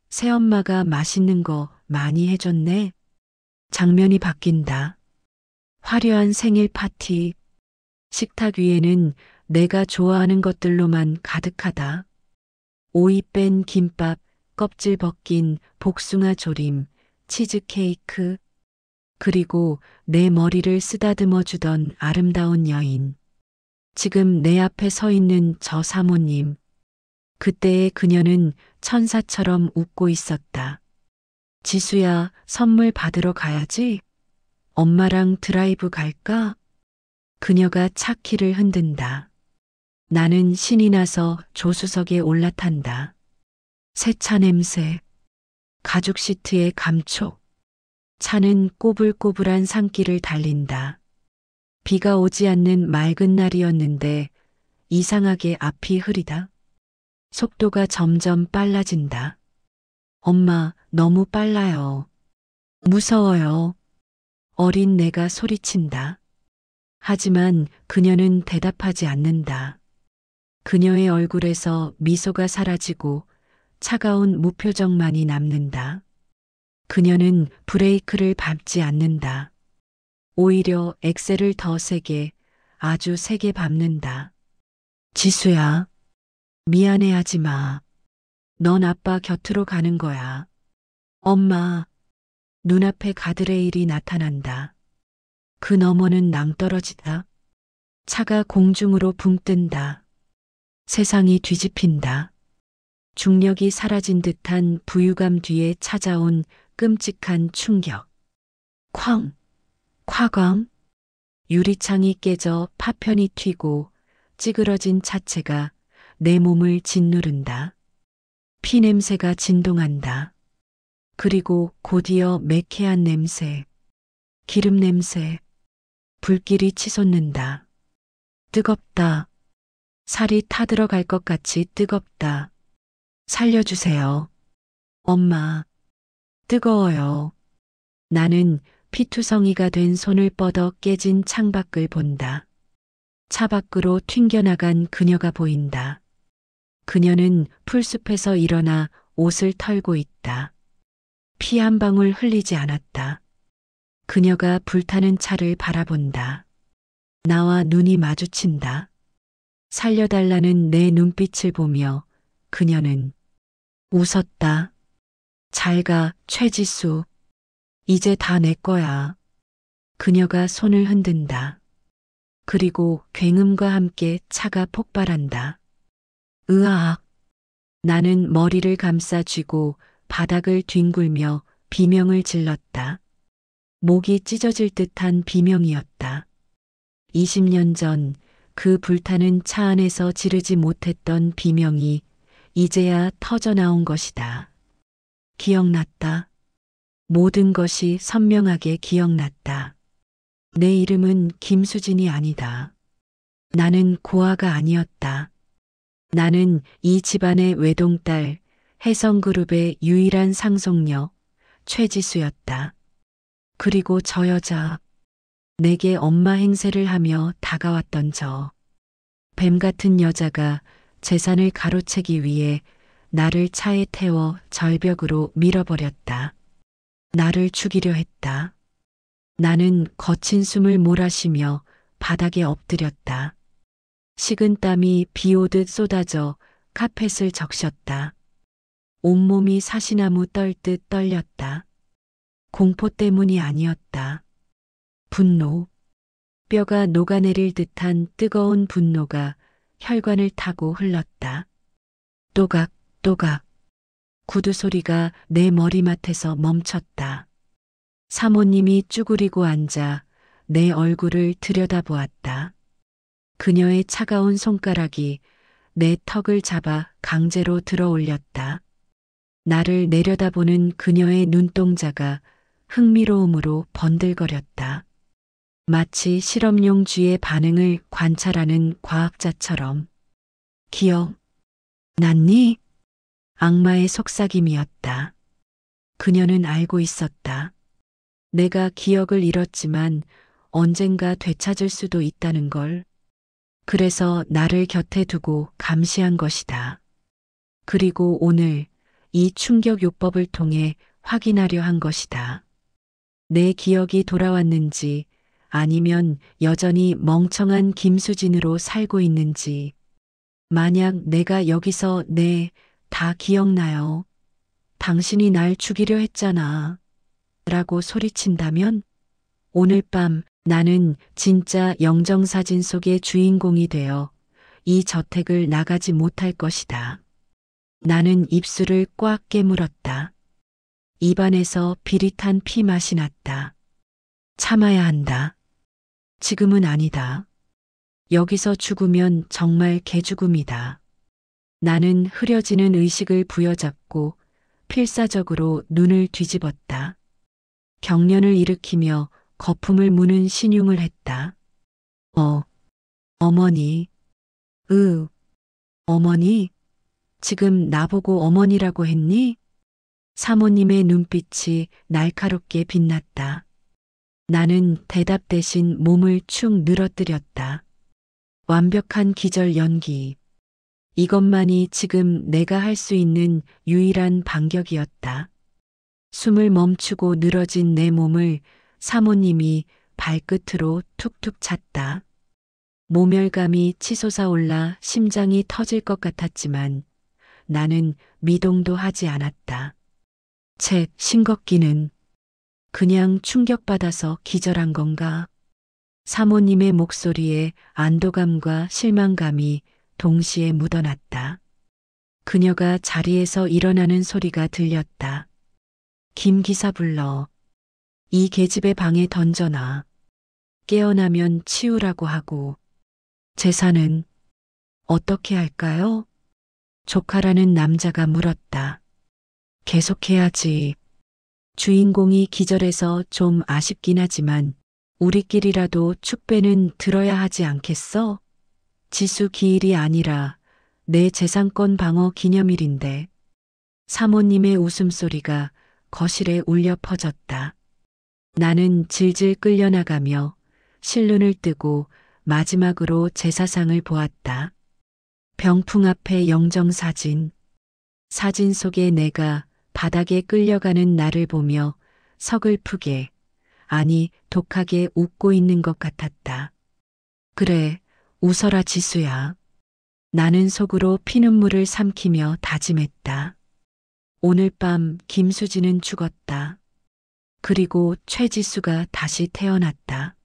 A: 새엄마가 맛있는 거 많이 해줬네. 장면이 바뀐다. 화려한 생일 파티. 식탁 위에는 내가 좋아하는 것들로만 가득하다. 오이 뺀 김밥, 껍질 벗긴 복숭아 조림, 치즈케이크, 그리고 내 머리를 쓰다듬어 주던 아름다운 여인. 지금 내 앞에 서 있는 저 사모님. 그때의 그녀는 천사처럼 웃고 있었다. 지수야, 선물 받으러 가야지. 엄마랑 드라이브 갈까? 그녀가 차 키를 흔든다. 나는 신이 나서 조수석에 올라탄다. 새 차 냄새, 가죽 시트의 감촉. 차는 꼬불꼬불한 산길을 달린다. 비가 오지 않는 맑은 날이었는데 이상하게 앞이 흐리다. 속도가 점점 빨라진다. 엄마, 너무 빨라요. 무서워요. 어린 내가 소리친다. 하지만 그녀는 대답하지 않는다. 그녀의 얼굴에서 미소가 사라지고 차가운 무표정만이 남는다. 그녀는 브레이크를 밟지 않는다. 오히려 엑셀을 더 세게, 아주 세게 밟는다. 지수야, 미안해하지 마. 넌 아빠 곁으로 가는 거야. 엄마, 눈앞에 가드레일이 나타난다. 그 너머는 낭떠러지다. 차가 공중으로 붕 뜬다. 세상이 뒤집힌다. 중력이 사라진 듯한 부유감 뒤에 찾아온 끔찍한 충격. 쾅! 쾅광! 유리창이 깨져 파편이 튀고 찌그러진 차체가 내 몸을 짓누른다. 피 냄새가 진동한다. 그리고 곧이어 매캐한 냄새, 기름 냄새, 불길이 치솟는다. 뜨겁다. 살이 타들어갈 것 같이 뜨겁다. 살려주세요. 엄마. 뜨거워요. 나는 피투성이가 된 손을 뻗어 깨진 창밖을 본다. 차 밖으로 튕겨나간 그녀가 보인다. 그녀는 풀숲에서 일어나 옷을 털고 있다. 피 한 방울 흘리지 않았다. 그녀가 불타는 차를 바라본다. 나와 눈이 마주친다. 살려달라는 내 눈빛을 보며 그녀는 웃었다. 잘 가, 최지수. 이제 다 내 거야. 그녀가 손을 흔든다. 그리고 굉음과 함께 차가 폭발한다. 으악. 나는 머리를 감싸 쥐고 바닥을 뒹굴며 비명을 질렀다. 목이 찢어질 듯한 비명이었다. 20년 전 그 불타는 차 안에서 지르지 못했던 비명이 이제야 터져나온 것이다. 기억났다. 모든 것이 선명하게 기억났다. 내 이름은 김수진이 아니다. 나는 고아가 아니었다. 나는 이 집안의 외동딸, 혜성그룹의 유일한 상속녀, 최지수였다. 그리고 저 여자, 내게 엄마 행세를 하며 다가왔던 저 뱀 같은 여자가 재산을 가로채기 위해 나를 차에 태워 절벽으로 밀어버렸다. 나를 죽이려 했다. 나는 거친 숨을 몰아쉬며 바닥에 엎드렸다. 식은 땀이 비 오듯 쏟아져 카펫을 적셨다. 온몸이 사시나무 떨듯 떨렸다. 공포 때문이 아니었다. 분노. 뼈가 녹아내릴 듯한 뜨거운 분노가 혈관을 타고 흘렀다. 또각, 또각. 구두 소리가 내 머리맡에서 멈췄다. 사모님이 쭈그리고 앉아 내 얼굴을 들여다보았다. 그녀의 차가운 손가락이 내 턱을 잡아 강제로 들어 올렸다. 나를 내려다보는 그녀의 눈동자가 흥미로움으로 번들거렸다. 마치 실험용 쥐의 반응을 관찰하는 과학자처럼. 기억났니? 악마의 속삭임이었다. 그녀는 알고 있었다. 내가 기억을 잃었지만 언젠가 되찾을 수도 있다는 걸. 그래서 나를 곁에 두고 감시한 것이다. 그리고 오늘 이 충격요법을 통해 확인하려 한 것이다. 내 기억이 돌아왔는지 아니면 여전히 멍청한 김수진으로 살고 있는지. 만약 내가 여기서 다 기억나요. 당신이 날 죽이려 했잖아. 라고 소리친다면 오늘 밤 나는 진짜 영정사진 속의 주인공이 되어 이 저택을 나가지 못할 것이다. 나는 입술을 꽉 깨물었다. 입안에서 비릿한 피 맛이 났다. 참아야 한다. 지금은 아니다. 여기서 죽으면 정말 개죽음이다. 나는 흐려지는 의식을 부여잡고 필사적으로 눈을 뒤집었다. 경련을 일으키며 거품을 무는 신용을 했다. 어머니. 어머니? 지금 나보고 어머니라고 했니? 사모님의 눈빛이 날카롭게 빛났다. 나는 대답 대신 몸을 축 늘어뜨렸다. 완벽한 기절 연기. 이것만이 지금 내가 할 수 있는 유일한 반격이었다. 숨을 멈추고 늘어진 내 몸을 사모님이 발끝으로 툭툭 찼다. 모멸감이 치솟아 올라 심장이 터질 것 같았지만 나는 미동도 하지 않았다. 쳇, 싱겁기는 그냥 충격받아서 기절한 건가? 사모님의 목소리에 안도감과 실망감이 동시에 묻어났다. 그녀가 자리에서 일어나는 소리가 들렸다. 김 기사 불러. 이 계집애 방에 던져놔. 깨어나면 치우라고 하고. 재산은 어떻게 할까요? 조카라는 남자가 물었다. 계속해야지. 주인공이 기절해서 좀 아쉽긴 하지만 우리끼리라도 축배는 들어야 하지 않겠어? 지수 기일이 아니라 내 재산권 방어 기념일인데. 사모님의 웃음소리가 거실에 울려 퍼졌다. 나는 질질 끌려나가며 실눈을 뜨고 마지막으로 제사상을 보았다. 병풍 앞에 영정사진. 사진 속에 내가 바닥에 끌려가는 나를 보며 서글프게, 아니 독하게 웃고 있는 것 같았다. 그래, 웃어라 지수야. 나는 속으로 피눈물을 삼키며 다짐했다. 오늘 밤 김수진은 죽었다. 그리고 최지수가 다시 태어났다.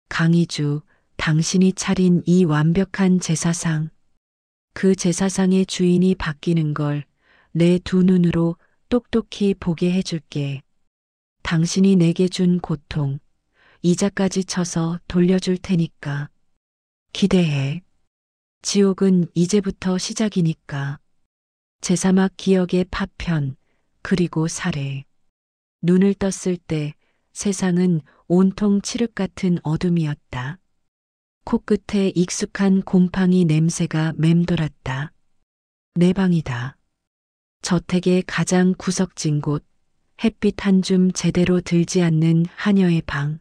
A: 강희주, 당신이 차린 이 완벽한 제사상. 그 제사상의 주인이 바뀌는 걸 내 두 눈으로 똑똑히 보게 해줄게. 당신이 내게 준 고통, 이자까지 쳐서 돌려줄 테니까. 기대해. 지옥은 이제부터 시작이니까. 제사막 기억의 파편, 그리고 살해. 눈을 떴을 때 세상은 온통 칠흑 같은 어둠이었다. 코끝에 익숙한 곰팡이 냄새가 맴돌았다. 내 방이다. 저택의 가장 구석진 곳, 햇빛 한 줌 제대로 들지 않는 하녀의 방.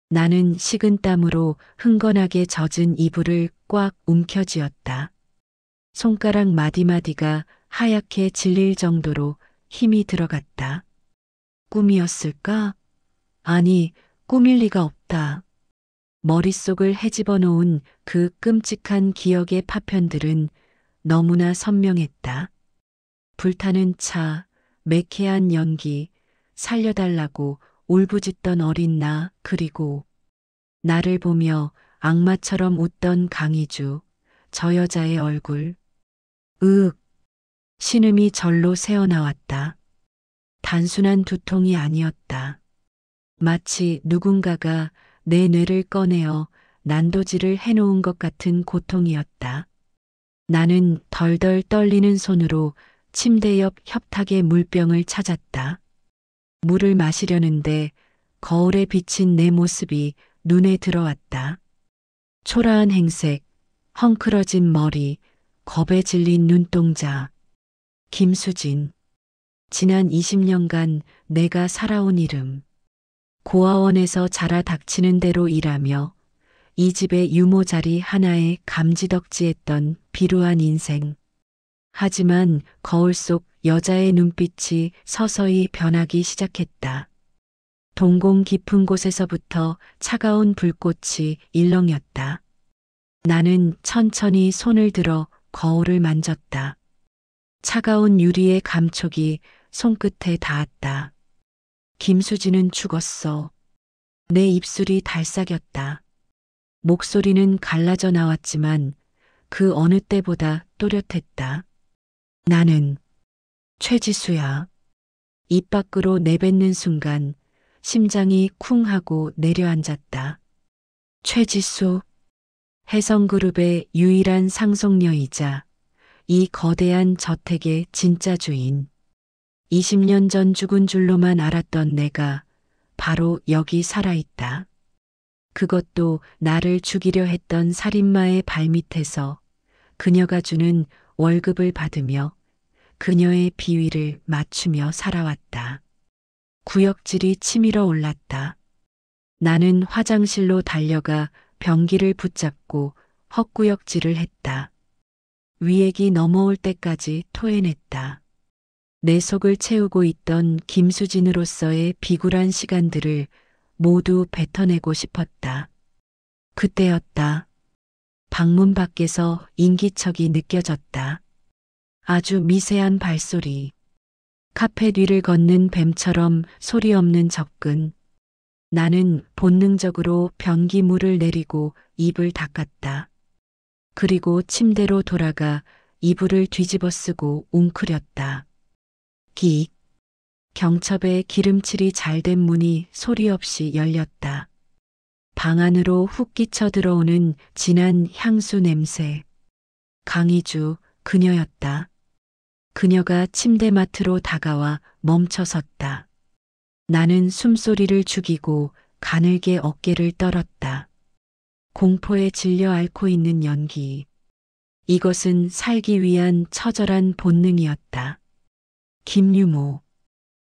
A: 나는 식은땀으로 흥건하게 젖은 이불을 꽉 움켜쥐었다. 손가락 마디마디가 하얗게 질릴 정도로 힘이 들어갔다. 꿈이었을까? 아니, 꿈일 리가 없다. 머릿속을 헤집어 놓은 그 끔찍한 기억의 파편들은 너무나 선명했다. 불타는 차, 매캐한 연기, 살려달라고 울부짖던 어린 나, 그리고 나를 보며 악마처럼 웃던 강희주, 저 여자의 얼굴. 으윽, 신음이 절로 새어나왔다. 단순한 두통이 아니었다. 마치 누군가가 내 뇌를 꺼내어 난도질을 해놓은 것 같은 고통이었다. 나는 덜덜 떨리는 손으로 침대 옆 협탁의 물병을 찾았다. 물을 마시려는데 거울에 비친 내 모습이 눈에 들어왔다. 초라한 행색, 헝클어진 머리, 겁에 질린 눈동자. 김수진. 지난 20년간 내가 살아온 이름. 고아원에서 자라 닥치는 대로 일하며 이 집의 유모자리 하나에 감지덕지했던 비루한 인생. 하지만 거울 속 여자의 눈빛이 서서히 변하기 시작했다. 동공 깊은 곳에서부터 차가운 불꽃이 일렁였다. 나는 천천히 손을 들어 거울을 만졌다. 차가운 유리의 감촉이 손끝에 닿았다. 김수진은 죽었어. 내 입술이 달싹였다. 목소리는 갈라져 나왔지만 그 어느 때보다 또렷했다. 나는 최지수야. 입 밖으로 내뱉는 순간 심장이 쿵 하고 내려앉았다. 최지수. 혜성그룹의 유일한 상속녀이자 이 거대한 저택의 진짜 주인. 20년 전 죽은 줄로만 알았던 내가 바로 여기 살아있다. 그것도 나를 죽이려 했던 살인마의 발밑에서 그녀가 주는 월급을 받으며 그녀의 비위를 맞추며 살아왔다. 구역질이 치밀어 올랐다. 나는 화장실로 달려가 변기를 붙잡고 헛구역질을 했다. 위액이 넘어올 때까지 토해냈다. 내 속을 채우고 있던 김수진으로서의 비굴한 시간들을 모두 뱉어내고 싶었다. 그때였다. 방문 밖에서 인기척이 느껴졌다. 아주 미세한 발소리. 카페 뒤를 걷는 뱀처럼 소리 없는 접근. 나는 본능적으로 변기물을 내리고 입을 닦았다. 그리고 침대로 돌아가 이불을 뒤집어 쓰고 웅크렸다. 기. 경첩의 기름칠이 잘된 문이 소리 없이 열렸다. 방 안으로 훅 끼쳐 들어오는 진한 향수 냄새. 강희주, 그녀였다. 그녀가 침대맡으로 다가와 멈춰 섰다. 나는 숨소리를 죽이고 가늘게 어깨를 떨었다. 공포에 질려 앓고 있는 연기. 이것은 살기 위한 처절한 본능이었다. 김유모.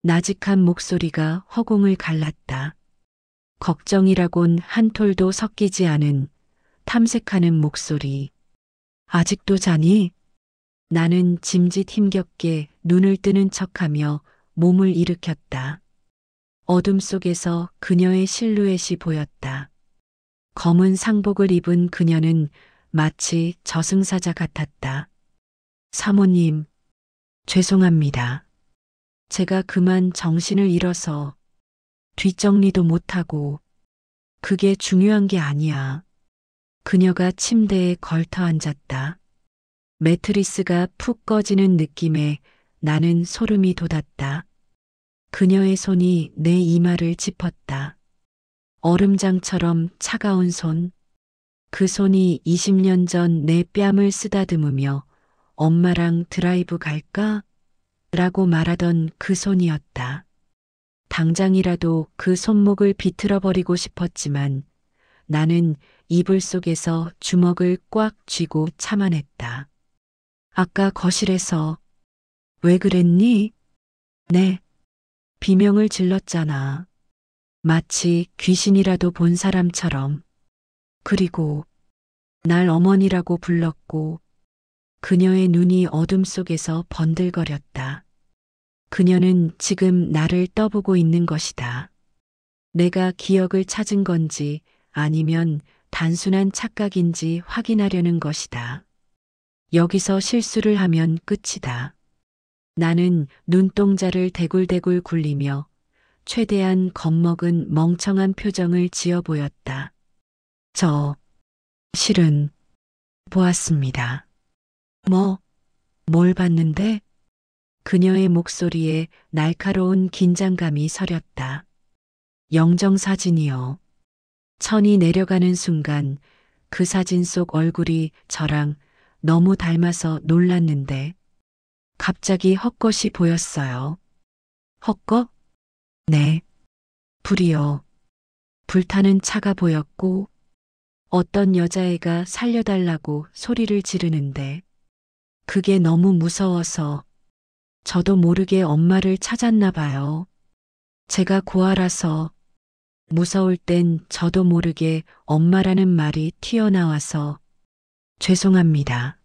A: 나직한 목소리가 허공을 갈랐다. 걱정이라곤 한 톨도 섞이지 않은 탐색하는 목소리. 아직도 자니? 나는 짐짓 힘겹게 눈을 뜨는 척하며 몸을 일으켰다. 어둠 속에서 그녀의 실루엣이 보였다. 검은 상복을 입은 그녀는 마치 저승사자 같았다. 사모님, 죄송합니다. 제가 그만 정신을 잃어서 뒷정리도 못하고 그게 중요한 게 아니야. 그녀가 침대에 걸터 앉았다. 매트리스가 푹 꺼지는 느낌에 나는 소름이 돋았다. 그녀의 손이 내 이마를 짚었다. 얼음장처럼 차가운 손. 그 손이 20년 전 내 뺨을 쓰다듬으며 엄마랑 드라이브 갈까? 라고 말하던 그 손이었다. 당장이라도 그 손목을 비틀어 버리고 싶었지만 나는 이불 속에서 주먹을 꽉 쥐고 참아냈다. 아까 거실에서 왜 그랬니? 네. 비명을 질렀잖아. 마치 귀신이라도 본 사람처럼. 그리고 날 어머니라고 불렀고 그녀의 눈이 어둠 속에서 번들거렸다. 그녀는 지금 나를 떠보고 있는 것이다. 내가 기억을 찾은 건지 아니면 단순한 착각인지 확인하려는 것이다. 여기서 실수를 하면 끝이다. 나는 눈동자를 대굴대굴 굴리며 최대한 겁먹은 멍청한 표정을 지어 보였다. 실은 보았습니다. 뭘 봤는데? 그녀의 목소리에 날카로운 긴장감이 서렸다. 영정사진이요. 천이 내려가는 순간 그 사진 속 얼굴이 저랑 너무 닮아서 놀랐는데 갑자기 헛것이 보였어요. 헛것? 네. 불이요. 불타는 차가 보였고 어떤 여자애가 살려달라고 소리를 지르는데 그게 너무 무서워서 저도 모르게 엄마를 찾았나 봐요. 제가 고아라서 무서울 땐 저도 모르게 엄마라는 말이 튀어나와서 죄송합니다.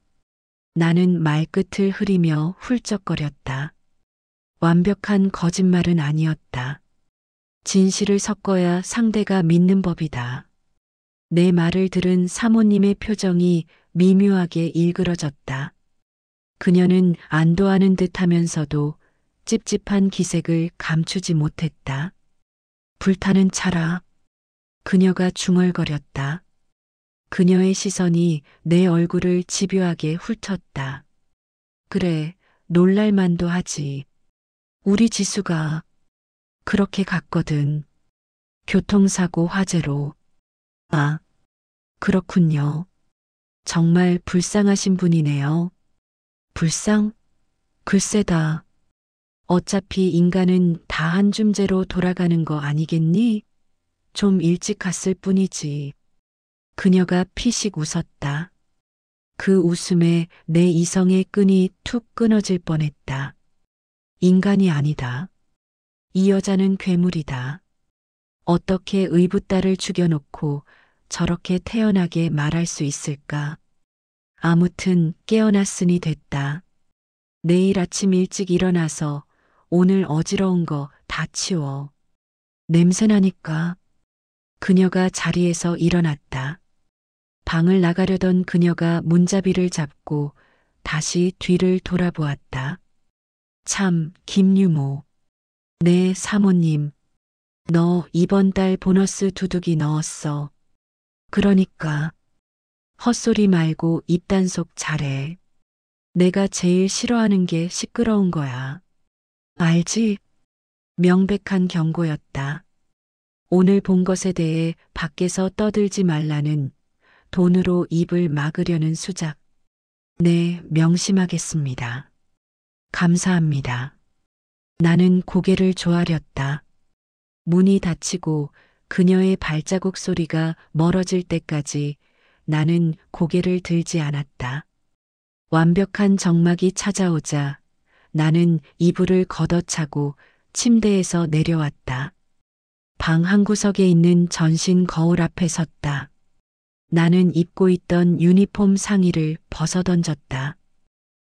A: 나는 말끝을 흐리며 훌쩍거렸다. 완벽한 거짓말은 아니었다. 진실을 섞어야 상대가 믿는 법이다. 내 말을 들은 사모님의 표정이 미묘하게 일그러졌다. 그녀는 안도하는 듯 하면서도 찝찝한 기색을 감추지 못했다. 불타는 차라. 그녀가 중얼거렸다. 그녀의 시선이 내 얼굴을 집요하게 훑었다. 그래, 놀랄만도 하지. 우리 지수가 그렇게 갔거든. 교통사고 화재로. 아, 그렇군요. 정말 불쌍하신 분이네요. 불쌍? 글쎄다. 어차피 인간은 다 한 줌째로 돌아가는 거 아니겠니? 좀 일찍 갔을 뿐이지. 그녀가 피식 웃었다. 그 웃음에 내 이성의 끈이 툭 끊어질 뻔했다. 인간이 아니다. 이 여자는 괴물이다. 어떻게 의붓딸을 죽여놓고 저렇게 태연하게 말할 수 있을까? 아무튼 깨어났으니 됐다. 내일 아침 일찍 일어나서 오늘 어지러운 거 다 치워. 냄새나니까. 그녀가 자리에서 일어났다. 방을 나가려던 그녀가 문잡이를 잡고 다시 뒤를 돌아보았다. 참, 김유모. 네, 사모님. 너 이번 달 보너스 두둑이 넣었어. 그러니까. 헛소리 말고 입단속 잘해. 내가 제일 싫어하는 게 시끄러운 거야. 알지? 명백한 경고였다. 오늘 본 것에 대해 밖에서 떠들지 말라는 돈으로 입을 막으려는 수작. 네, 명심하겠습니다. 감사합니다. 나는 고개를 조아렸다. 문이 닫히고 그녀의 발자국 소리가 멀어질 때까지 나는 고개를 들지 않았다. 완벽한 정막이 찾아오자 나는 이불을 걷어차고 침대에서 내려왔다. 방 한구석에 있는 전신 거울 앞에 섰다. 나는 입고 있던 유니폼 상의를 벗어던졌다.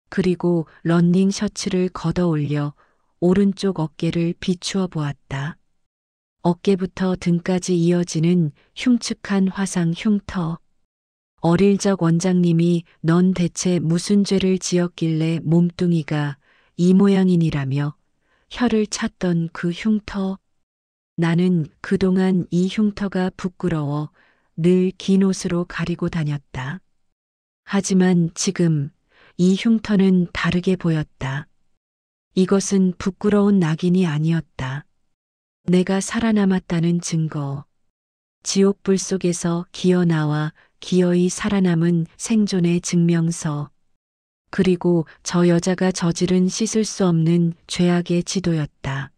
A: 그리고 런닝 셔츠를 걷어 올려 오른쪽 어깨를 비추어 보았다. 어깨부터 등까지 이어지는 흉측한 화상 흉터. 어릴 적 원장님이 넌 대체 무슨 죄를 지었길래 몸뚱이가 이 모양이니라며 혀를 찼던 그 흉터. 나는 그동안 이 흉터가 부끄러워 늘 긴 옷으로 가리고 다녔다. 하지만 지금 이 흉터는 다르게 보였다. 이것은 부끄러운 낙인이 아니었다. 내가 살아남았다는 증거. 지옥불 속에서 기어 나와 기어이 살아남은 생존의 증명서. 그리고 저 여자가 저지른 씻을 수 없는 죄악의 지도였다.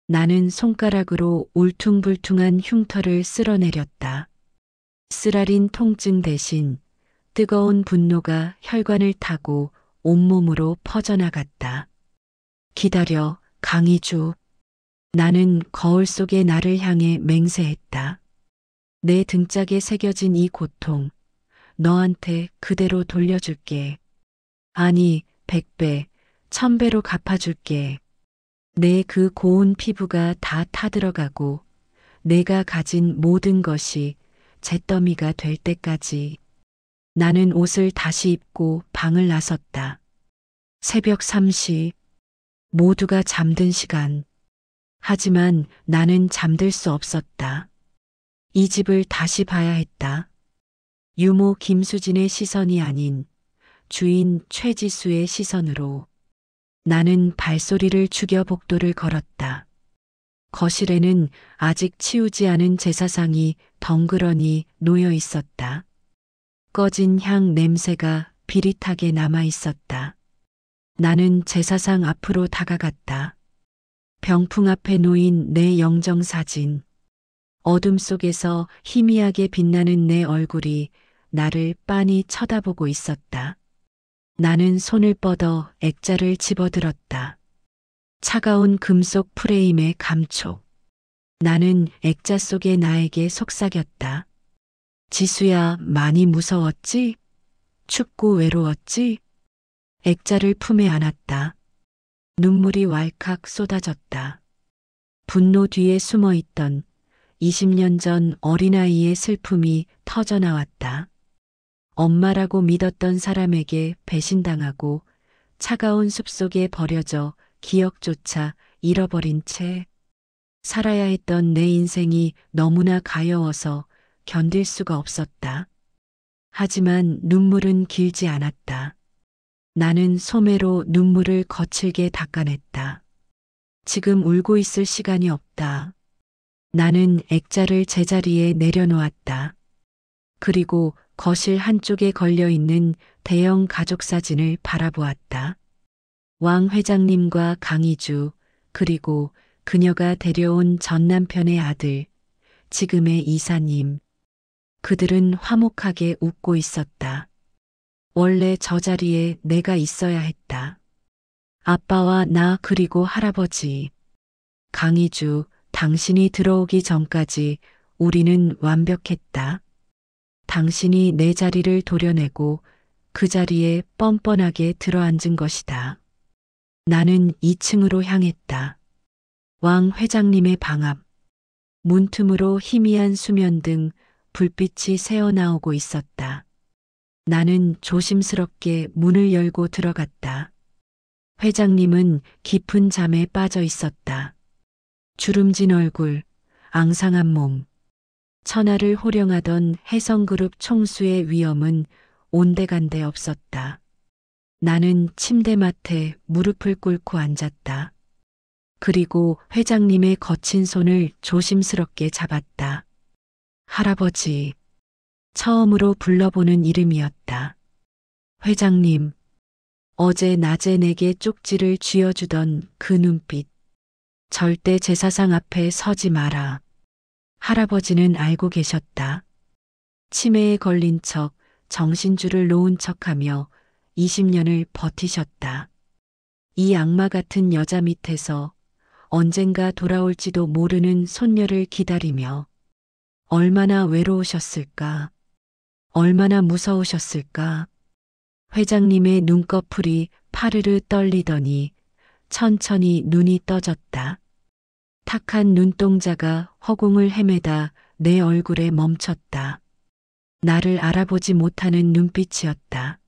A: 나는 손가락으로 울퉁불퉁한 흉터를 쓸어내렸다. 쓰라린 통증 대신 뜨거운 분노가 혈관을 타고 온몸으로 퍼져나갔다. 기다려, 강희주. 나는 거울 속의 나를 향해 맹세했다. 내 등짝에 새겨진 이 고통, 너한테 그대로 돌려줄게. 아니, 100배, 1000배로 갚아줄게. 내 그 고운 피부가 다 타들어가고 내가 가진 모든 것이 잿더미가 될 때까지. 나는 옷을 다시 입고 방을 나섰다. 새벽 3시, 모두가 잠든 시간. 하지만 나는 잠들 수 없었다. 이 집을 다시 봐야 했다. 유모 김수진의 시선이 아닌 주인 최지수의 시선으로. 나는 발소리를 죽여 복도를 걸었다. 거실에는 아직 치우지 않은 제사상이 덩그러니 놓여 있었다. 꺼진 향 냄새가 비릿하게 남아 있었다. 나는 제사상 앞으로 다가갔다. 병풍 앞에 놓인 내 영정사진. 어둠 속에서 희미하게 빛나는 내 얼굴이 나를 빤히 쳐다보고 있었다. 나는 손을 뻗어 액자를 집어들었다. 차가운 금속 프레임의 감촉. 나는 액자 속의 나에게 속삭였다. 지수야, 많이 무서웠지? 춥고 외로웠지? 액자를 품에 안았다. 눈물이 왈칵 쏟아졌다. 분노 뒤에 숨어 있던 20년 전 어린아이의 슬픔이 터져나왔다. 엄마라고 믿었던 사람에게 배신당하고 차가운 숲속에 버려져 기억조차 잃어버린 채 살아야 했던 내 인생이 너무나 가여워서 견딜 수가 없었다. 하지만 눈물은 길지 않았다. 나는 소매로 눈물을 거칠게 닦아냈다. 지금 울고 있을 시간이 없다. 나는 액자를 제자리에 내려놓았다. 그리고 거실 한쪽에 걸려있는 대형 가족사진을 바라보았다. 왕 회장님과 강희주, 그리고 그녀가 데려온 전 남편의 아들, 지금의 이사님. 그들은 화목하게 웃고 있었다. 원래 저 자리에 내가 있어야 했다. 아빠와 나 그리고 할아버지. 강희주, 당신이 들어오기 전까지 우리는 완벽했다. 당신이 내 자리를 도려내고 그 자리에 뻔뻔하게 들어앉은 것이다. 나는 2층으로 향했다. 왕 회장님의 방 앞. 문틈으로 희미한 수면 등 불빛이 새어나오고 있었다. 나는 조심스럽게 문을 열고 들어갔다. 회장님은 깊은 잠에 빠져 있었다. 주름진 얼굴, 앙상한 몸. 천하를 호령하던 해성그룹 총수의 위엄은 온데간데 없었다. 나는 침대맡에 무릎을 꿇고 앉았다. 그리고 회장님의 거친 손을 조심스럽게 잡았다. 할아버지. 처음으로 불러보는 이름이었다. 회장님, 어제 낮에 내게 쪽지를 쥐어주던 그 눈빛. 절대 제사상 앞에 서지 마라. 할아버지는 알고 계셨다. 치매에 걸린 척, 정신줄을 놓은 척하며 20년을 버티셨다. 이 악마 같은 여자 밑에서 언젠가 돌아올지도 모르는 손녀를 기다리며 얼마나 외로우셨을까? 얼마나 무서우셨을까? 회장님의 눈꺼풀이 파르르 떨리더니 천천히 눈이 떠졌다. 탁한 눈동자가 허공을 헤매다 내 얼굴에 멈췄다. 나를 알아보지 못하는 눈빛이었다.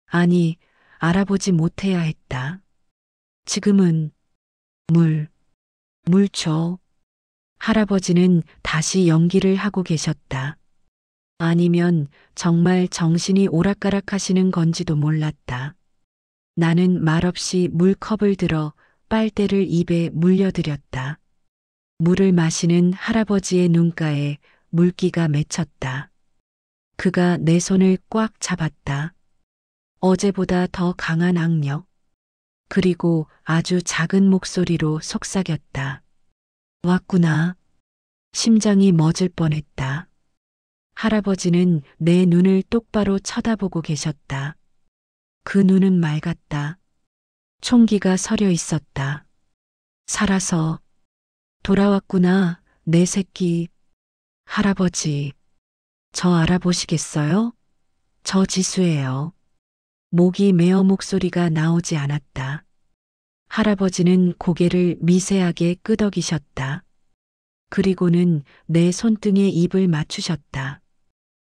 A: 아니, 알아보지 못해야 했다. 지금은 물 줘. 할아버지는 다시 연기를 하고 계셨다. 아니면 정말 정신이 오락가락 하시는 건지도 몰랐다. 나는 말없이 물컵을 들어 빨대를 입에 물려드렸다. 물을 마시는 할아버지의 눈가에 물기가 맺혔다. 그가 내 손을 꽉 잡았다. 어제보다 더 강한 악력. 그리고 아주 작은 목소리로 속삭였다. 왔구나. 심장이 멎을 뻔했다. 할아버지는 내 눈을 똑바로 쳐다보고 계셨다. 그 눈은 맑았다. 총기가 서려 있었다. 살아서 돌아왔구나, 내 새끼. 할아버지, 저 알아보시겠어요? 저 지수예요. 목이 메어 목소리가 나오지 않았다. 할아버지는 고개를 미세하게 끄덕이셨다. 그리고는 내 손등에 입을 맞추셨다.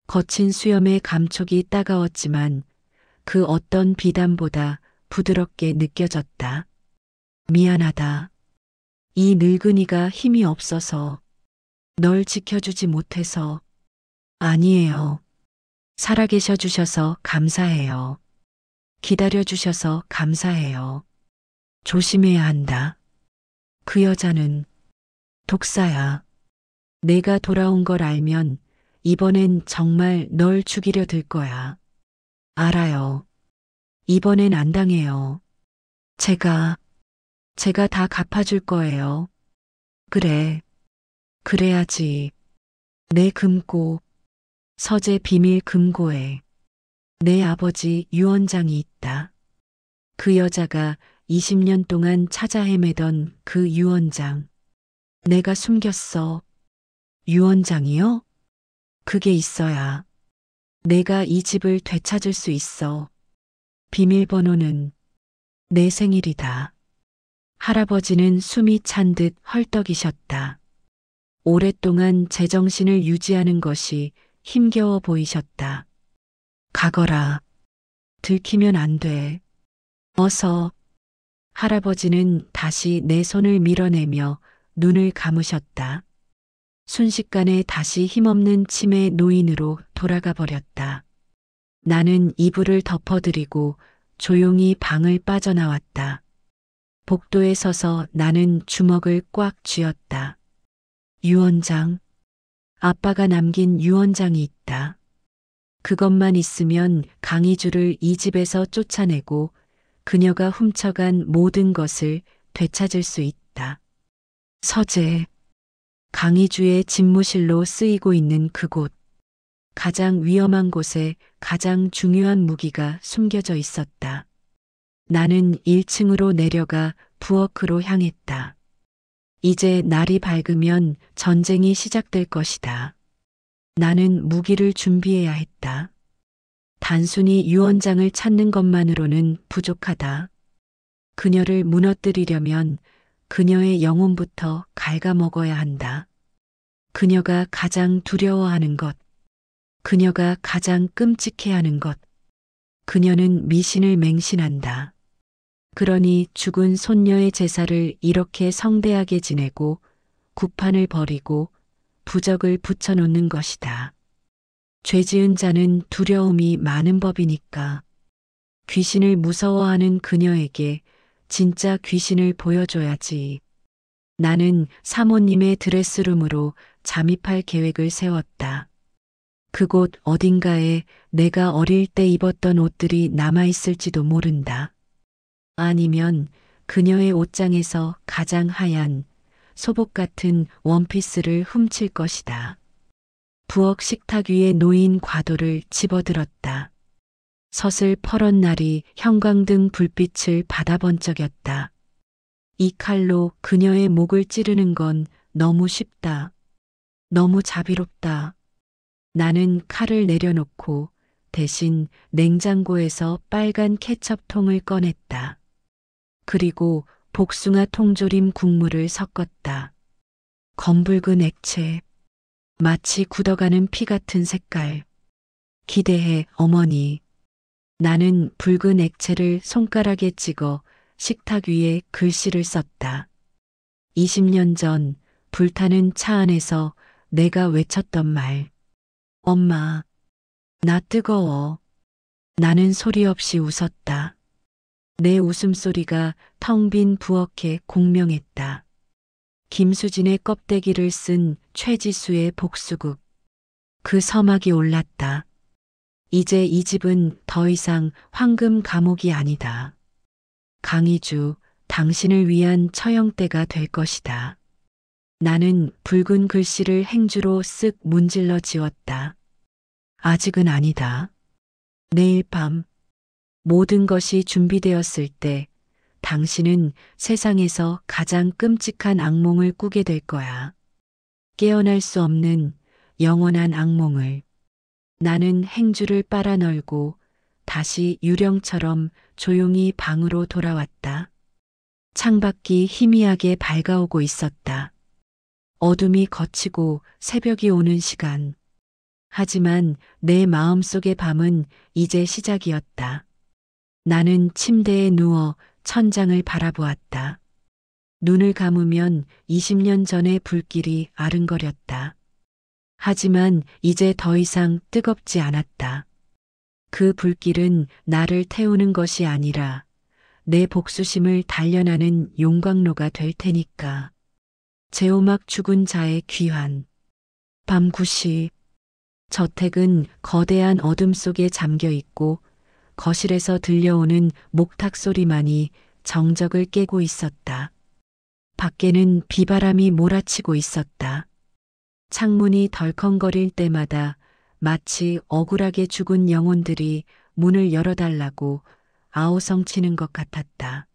A: 거친 수염의 감촉이 따가웠지만 그 어떤 비담보다 부드럽게 느껴졌다. 미안하다. 이 늙은이가 힘이 없어서 널 지켜주지 못해서. 아니에요. 살아계셔 주셔서 감사해요. 기다려 주셔서 감사해요. 조심해야 한다. 그 여자는 독사야. 내가 돌아온 걸 알면 이번엔 정말 널 죽이려 들 거야. 알아요. 이번엔 안 당해요. 제가 다 갚아줄 거예요. 그래. 그래야지. 내 금고, 서재 비밀 금고에 내 아버지 유언장이 있다. 그 여자가 20년 동안 찾아 헤매던 그 유언장. 내가 숨겼어. 유언장이요? 그게 있어야 내가 이 집을 되찾을 수 있어. 비밀번호는 내 생일이다. 할아버지는 숨이 찬 듯 헐떡이셨다. 오랫동안 제정신을 유지하는 것이 힘겨워 보이셨다. 가거라. 들키면 안 돼. 어서. 할아버지는 다시 내 손을 밀어내며 눈을 감으셨다. 순식간에 다시 힘없는 치매 노인으로 돌아가 버렸다. 나는 이불을 덮어드리고 조용히 방을 빠져나왔다. 복도에 서서 나는 주먹을 꽉 쥐었다. 유언장. 아빠가 남긴 유언장이 있다. 그것만 있으면 강희주를 이 집에서 쫓아내고 그녀가 훔쳐간 모든 것을 되찾을 수 있다. 서재. 강희주의 집무실로 쓰이고 있는 그곳. 가장 위험한 곳에 가장 중요한 무기가 숨겨져 있었다. 나는 1층으로 내려가 부엌으로 향했다. 이제 날이 밝으면 전쟁이 시작될 것이다. 나는 무기를 준비해야 했다. 단순히 유언장을 찾는 것만으로는 부족하다. 그녀를 무너뜨리려면 그녀의 영혼부터 갉아먹어야 한다. 그녀가 가장 두려워하는 것, 그녀가 가장 끔찍해하는 것, 그녀는 미신을 맹신한다. 그러니 죽은 손녀의 제사를 이렇게 성대하게 지내고 구판을 벌이고 부적을 붙여놓는 것이다. 죄 지은 자는 두려움이 많은 법이니까. 귀신을 무서워하는 그녀에게 진짜 귀신을 보여줘야지. 나는 사모님의 드레스룸으로 잠입할 계획을 세웠다. 그곳 어딘가에 내가 어릴 때 입었던 옷들이 남아있을지도 모른다. 아니면 그녀의 옷장에서 가장 하얀 소복 같은 원피스를 훔칠 것이다. 부엌 식탁 위에 놓인 과도를 집어들었다. 서슬 퍼런 날이 형광등 불빛을 받아 번쩍였다. 이 칼로 그녀의 목을 찌르는 건 너무 쉽다. 너무 자비롭다. 나는 칼을 내려놓고 대신 냉장고에서 빨간 케첩통을 꺼냈다. 그리고 복숭아 통조림 국물을 섞었다. 검붉은 액체, 마치 굳어가는 피 같은 색깔. 기대해, 어머니. 나는 붉은 액체를 손가락에 찍어 식탁 위에 글씨를 썼다. 20년 전 불타는 차 안에서 내가 외쳤던 말. 엄마, 나 뜨거워. 나는 소리 없이 웃었다. 내 웃음소리가 텅 빈 부엌에 공명했다. 김수진의 껍데기를 쓴 최지수의 복수국. 그 서막이 올랐다. 이제 이 집은 더 이상 황금 감옥이 아니다. 강희주, 당신을 위한 처형대가 될 것이다. 나는 붉은 글씨를 행주로 쓱 문질러 지웠다. 아직은 아니다. 내일 밤 모든 것이 준비되었을 때 당신은 세상에서 가장 끔찍한 악몽을 꾸게 될 거야. 깨어날 수 없는 영원한 악몽을. 나는 행주를 빨아널고 다시 유령처럼 조용히 방으로 돌아왔다. 창밖이 희미하게 밝아오고 있었다. 어둠이 걷히고 새벽이 오는 시간. 하지만 내 마음속의 밤은 이제 시작이었다. 나는 침대에 누워 천장을 바라보았다. 눈을 감으면 20년 전의 불길이 아른거렸다. 하지만 이제 더 이상 뜨겁지 않았다. 그 불길은 나를 태우는 것이 아니라 내 복수심을 단련하는 용광로가 될 테니까. 제오막 죽은 자의 귀환. 밤 9시. 저택은 거대한 어둠 속에 잠겨 있고 거실에서 들려오는 목탁 소리만이 정적을 깨고 있었다. 밖에는 비바람이 몰아치고 있었다. 창문이 덜컹거릴 때마다 마치 억울하게 죽은 영혼들이 문을 열어달라고 아우성치는 것 같았다.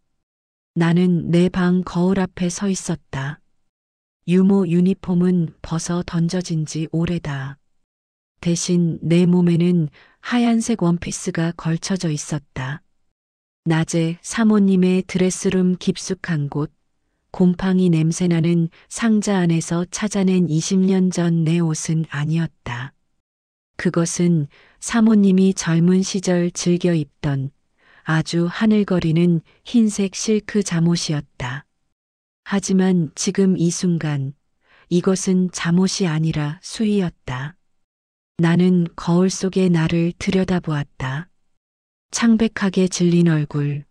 A: 나는 내 방 거울 앞에 서 있었다. 유모 유니폼은 벗어 던져진 지 오래다. 대신 내 몸에는 하얀색 원피스가 걸쳐져 있었다. 낮에 사모님의 드레스룸 깊숙한 곳, 곰팡이 냄새나는 상자 안에서 찾아낸 20년 전 내 옷은 아니었다. 그것은 사모님이 젊은 시절 즐겨 입던 아주 하늘거리는 흰색 실크 잠옷이었다. 하지만 지금 이 순간 이것은 잠옷이 아니라 수의였다. 나는 거울 속의 나를 들여다보았다. 창백하게 질린 얼굴,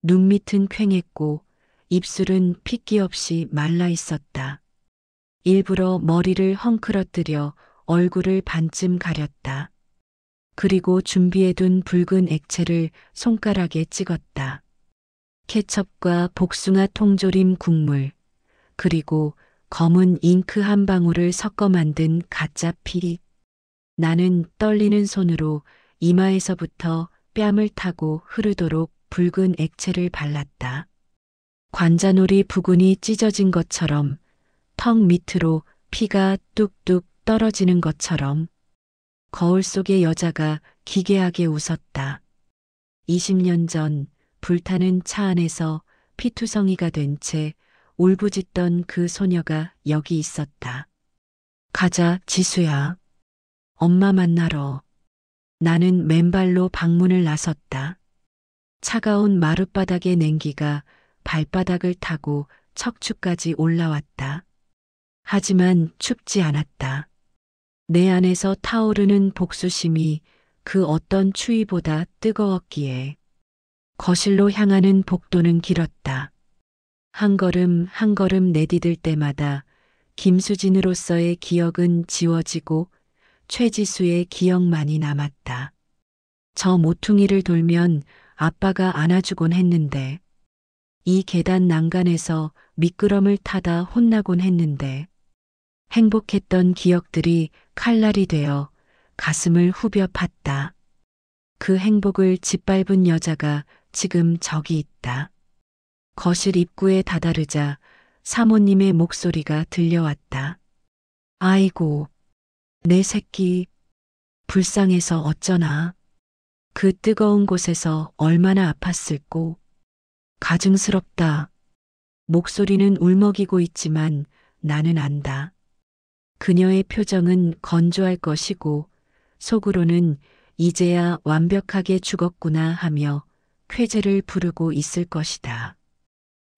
A: 눈밑은 퀭했고 입술은 핏기 없이 말라 있었다. 일부러 머리를 헝클어뜨려 얼굴을 반쯤 가렸다. 그리고 준비해둔 붉은 액체를 손가락에 찍었다. 케첩과 복숭아 통조림 국물, 그리고 검은 잉크 한 방울을 섞어 만든 가짜 피. 나는 떨리는 손으로 이마에서부터 뺨을 타고 흐르도록 붉은 액체를 발랐다. 관자놀이 부근이 찢어진 것처럼, 턱 밑으로 피가 뚝뚝 떨어지는 것처럼. 거울 속의 여자가 기괴하게 웃었다. 20년 전 불타는 차 안에서 피투성이가 된 채 울부짖던 그 소녀가 여기 있었다. 가자, 지수야. 엄마 만나러. 나는 맨발로 방문을 나섰다. 차가운 마룻바닥의 냉기가 발바닥을 타고 척추까지 올라왔다. 하지만 춥지 않았다. 내 안에서 타오르는 복수심이 그 어떤 추위보다 뜨거웠기에. 거실로 향하는 복도는 길었다. 한 걸음 한 걸음 내디딜 때마다 김수진으로서의 기억은 지워지고 최지수의 기억만이 남았다. 저 모퉁이를 돌면 아빠가 안아주곤 했는데, 이 계단 난간에서 미끄럼을 타다 혼나곤 했는데, 행복했던 기억들이 칼날이 되어 가슴을 후벼 팠다. 그 행복을 짓밟은 여자가 지금 저기 있다. 거실 입구에 다다르자 사모님의 목소리가 들려왔다. 아이고, 내 새끼, 불쌍해서 어쩌나. 그 뜨거운 곳에서 얼마나 아팠을꼬. 가증스럽다. 목소리는 울먹이고 있지만 나는 안다. 그녀의 표정은 건조할 것이고 속으로는 이제야 완벽하게 죽었구나 하며 쾌재를 부르고 있을 것이다.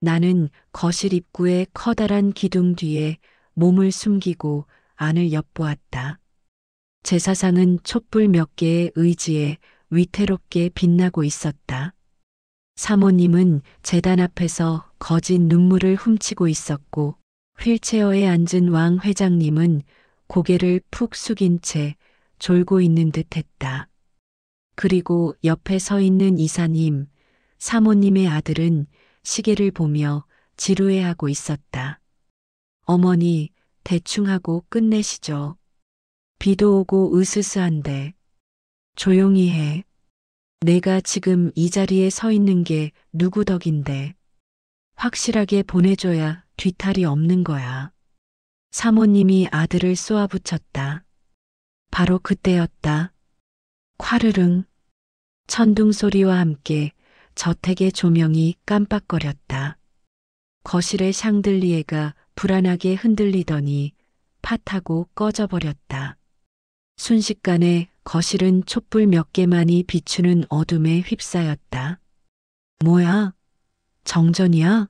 A: 나는 거실 입구의 커다란 기둥 뒤에 몸을 숨기고 안을 엿보았다. 제사상은 촛불 몇 개의 의지에 위태롭게 빛나고 있었다. 사모님은 제단 앞에서 거진 눈물을 훔치고 있었고 휠체어에 앉은 왕 회장님은 고개를 푹 숙인 채 졸고 있는 듯 했다. 그리고 옆에 서 있는 이사님, 사모님의 아들은 시계를 보며 지루해하고 있었다. 어머니, 대충 하고 끝내시죠. 비도 오고 으스스한데. 조용히 해. 내가 지금 이 자리에 서 있는 게 누구 덕인데. 확실하게 보내줘야 뒤탈이 없는 거야. 사모님이 아들을 쏘아붙였다. 바로 그때였다. 콰르릉. 천둥 소리와 함께 저택의 조명이 깜빡거렸다. 거실의 샹들리에가 불안하게 흔들리더니 팥하고 꺼져버렸다. 순식간에 거실은 촛불 몇 개만이 비추는 어둠에 휩싸였다. 뭐야? 정전이야?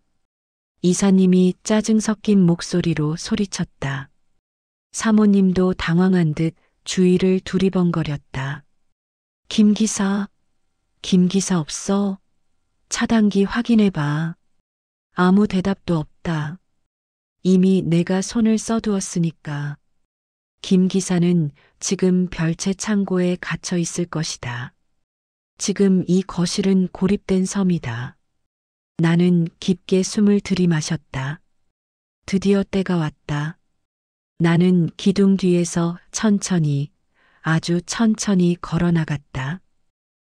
A: 이사님이 짜증 섞인 목소리로 소리쳤다. 사모님도 당황한 듯 주위를 두리번거렸다. 김 기사 없어? 차단기 확인해봐. 아무 대답도 없다. 이미 내가 손을 써두었으니까. 김 기사는 지금 별채 창고에 갇혀 있을 것이다. 지금 이 거실은 고립된 섬이다. 나는 깊게 숨을 들이마셨다. 드디어 때가 왔다. 나는 기둥 뒤에서 천천히, 아주 천천히 걸어 나갔다.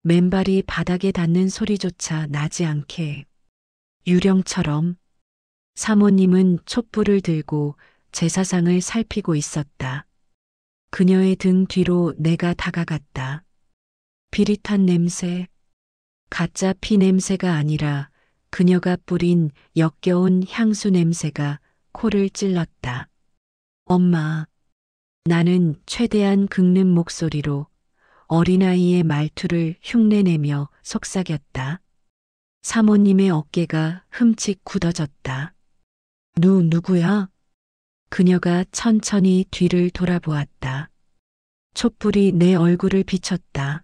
A: 맨발이 바닥에 닿는 소리조차 나지 않게. 유령처럼. 사모님은 촛불을 들고 제사상을 살피고 있었다. 그녀의 등 뒤로 내가 다가갔다. 비릿한 냄새. 가짜 피 냄새가 아니라 그녀가 뿌린 역겨운 향수 냄새가 코를 찔렀다. 엄마. 나는 최대한 긁는 목소리로 어린아이의 말투를 흉내내며 속삭였다. 사모님의 어깨가 흠칫 굳어졌다. 누구야? 그녀가 천천히 뒤를 돌아보았다. 촛불이 내 얼굴을 비췄다.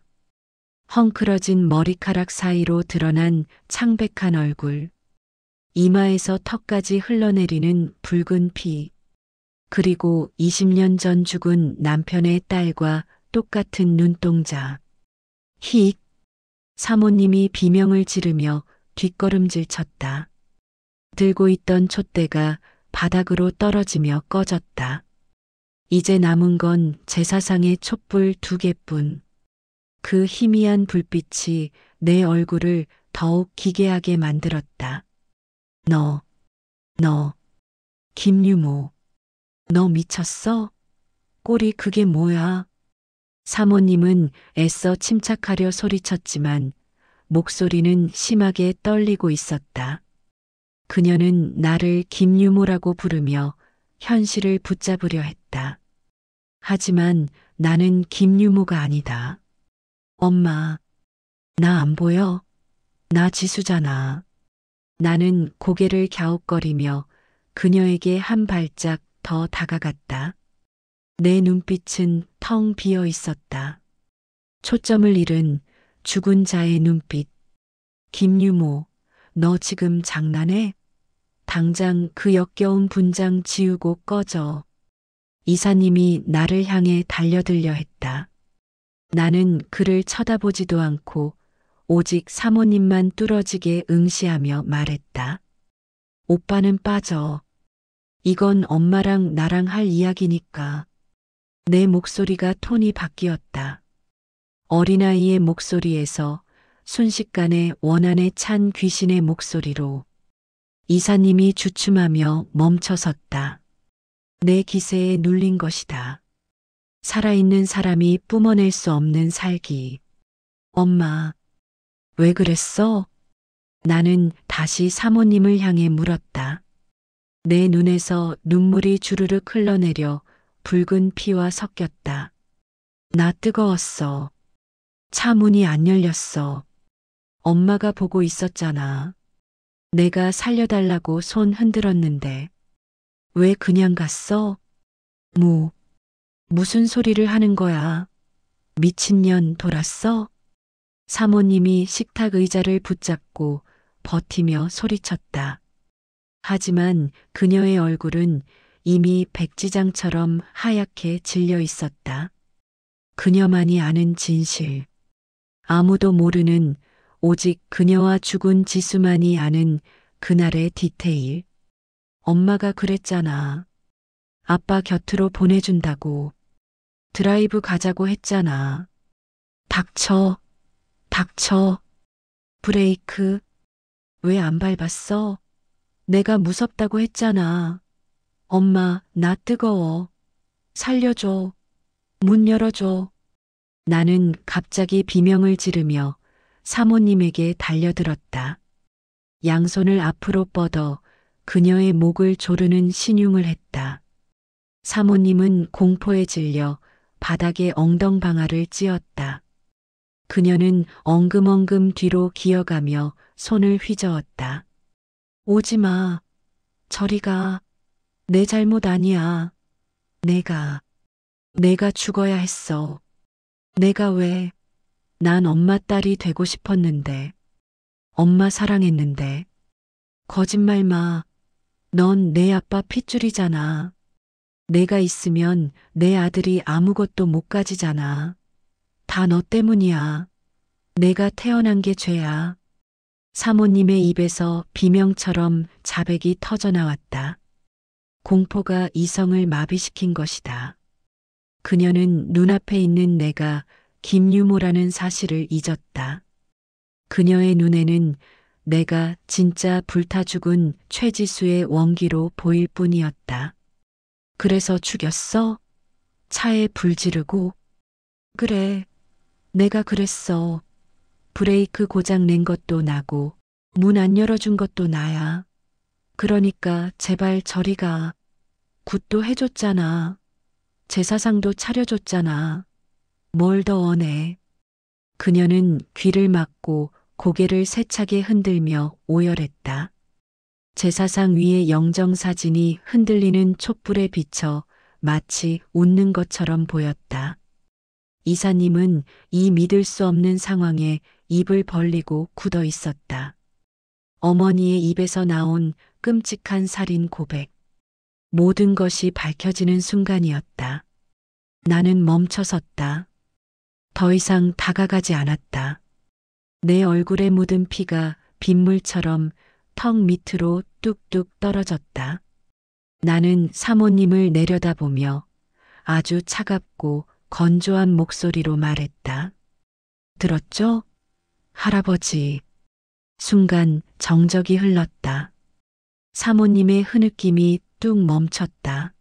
A: 헝클어진 머리카락 사이로 드러난 창백한 얼굴. 이마에서 턱까지 흘러내리는 붉은 피. 그리고 20년 전 죽은 남편의 딸과 똑같은 눈동자. 힉. 사모님이 비명을 지르며 뒷걸음질 쳤다. 들고 있던 촛대가 바닥으로 떨어지며 꺼졌다. 이제 남은 건 제사상의 촛불 2개뿐. 그 희미한 불빛이 내 얼굴을 더욱 기괴하게 만들었다. 너, 김유모. 너 미쳤어? 꼴이 그게 뭐야? 사모님은 애써 침착하려 소리쳤지만 목소리는 심하게 떨리고 있었다. 그녀는 나를 김유모라고 부르며 현실을 붙잡으려 했다. 하지만 나는 김유모가 아니다. 엄마, 나 안 보여? 나 지수잖아. 나는 고개를 갸웃거리며 그녀에게 한 발짝 더 다가갔다. 내 눈빛은 텅 비어 있었다. 초점을 잃은 죽은 자의 눈빛. 김유모, 너 지금 장난해? 당장 그 역겨운 분장 지우고 꺼져. 이사님이 나를 향해 달려들려 했다. 나는 그를 쳐다보지도 않고 오직 사모님만 뚫어지게 응시하며 말했다. 오빠는 빠져. 이건 엄마랑 나랑 할 이야기니까. 내 목소리가 톤이 바뀌었다. 어린아이의 목소리에서 순식간에 원한에 찬 귀신의 목소리로. 이사님이 주춤하며 멈춰섰다. 내 기세에 눌린 것이다. 살아있는 사람이 뿜어낼 수 없는 살기. 엄마, 왜 그랬어? 나는 다시 사모님을 향해 물었다. 내 눈에서 눈물이 주르륵 흘러내려 붉은 피와 섞였다. 나 뜨거웠어. 차 문이 안 열렸어. 엄마가 보고 있었잖아. 내가 살려달라고 손 흔들었는데. 왜 그냥 갔어? 무슨 소리를 하는 거야? 미친년 돌았어? 사모님이 식탁 의자를 붙잡고 버티며 소리쳤다. 하지만 그녀의 얼굴은 이미 백지장처럼 하얗게 질려 있었다. 그녀만이 아는 진실. 아무도 모르는 오직 그녀와 죽은 지수만이 아는 그날의 디테일. 엄마가 그랬잖아. 아빠 곁으로 보내준다고. 드라이브 가자고 했잖아. 닥쳐, 닥쳐. 브레이크. 왜 안 밟았어? 내가 무섭다고 했잖아. 엄마, 나 뜨거워. 살려줘. 문 열어줘. 나는 갑자기 비명을 지르며 사모님에게 달려들었다. 양손을 앞으로 뻗어 그녀의 목을 조르는 신용을 했다. 사모님은 공포에 질려 바닥에 엉덩방아를 찧었다. 그녀는 엉금엉금 뒤로 기어가며 손을 휘저었다. 오지 마. 저리 가. 내 잘못 아니야. 내가 죽어야 했어. 내가 왜? 난 엄마 딸이 되고 싶었는데. 엄마 사랑했는데. 거짓말 마. 넌 내 아빠 핏줄이잖아. 내가 있으면 내 아들이 아무것도 못 가지잖아. 다 너 때문이야. 내가 태어난 게 죄야. 사모님의 입에서 비명처럼 자백이 터져나왔다. 공포가 이성을 마비시킨 것이다. 그녀는 눈앞에 있는 내가 김유모라는 사실을 잊었다. 그녀의 눈에는 내가 진짜 불타 죽은 최지수의 원기로 보일 뿐이었다. 그래서 죽였어? 차에 불 지르고? 그래, 내가 그랬어. 브레이크 고장 낸 것도 나고 문 안 열어준 것도 나야. 그러니까 제발 저리 가. 굿도 해줬잖아. 제사상도 차려줬잖아. 뭘 더 원해. 그녀는 귀를 막고 고개를 세차게 흔들며 오열했다. 제사상 위의 영정사진이 흔들리는 촛불에 비쳐 마치 웃는 것처럼 보였다. 이사님은 이 믿을 수 없는 상황에 입을 벌리고 굳어 있었다. 어머니의 입에서 나온 끔찍한 살인 고백. 모든 것이 밝혀지는 순간이었다. 나는 멈춰섰다. 더 이상 다가가지 않았다. 내 얼굴에 묻은 피가 빗물처럼 턱 밑으로 뚝뚝 떨어졌다. 나는 사모님을 내려다보며 아주 차갑고 건조한 목소리로 말했다. 들었죠? 할아버지. 순간 정적이 흘렀다. 사모님의 흐느낌이 뚝 멈췄다.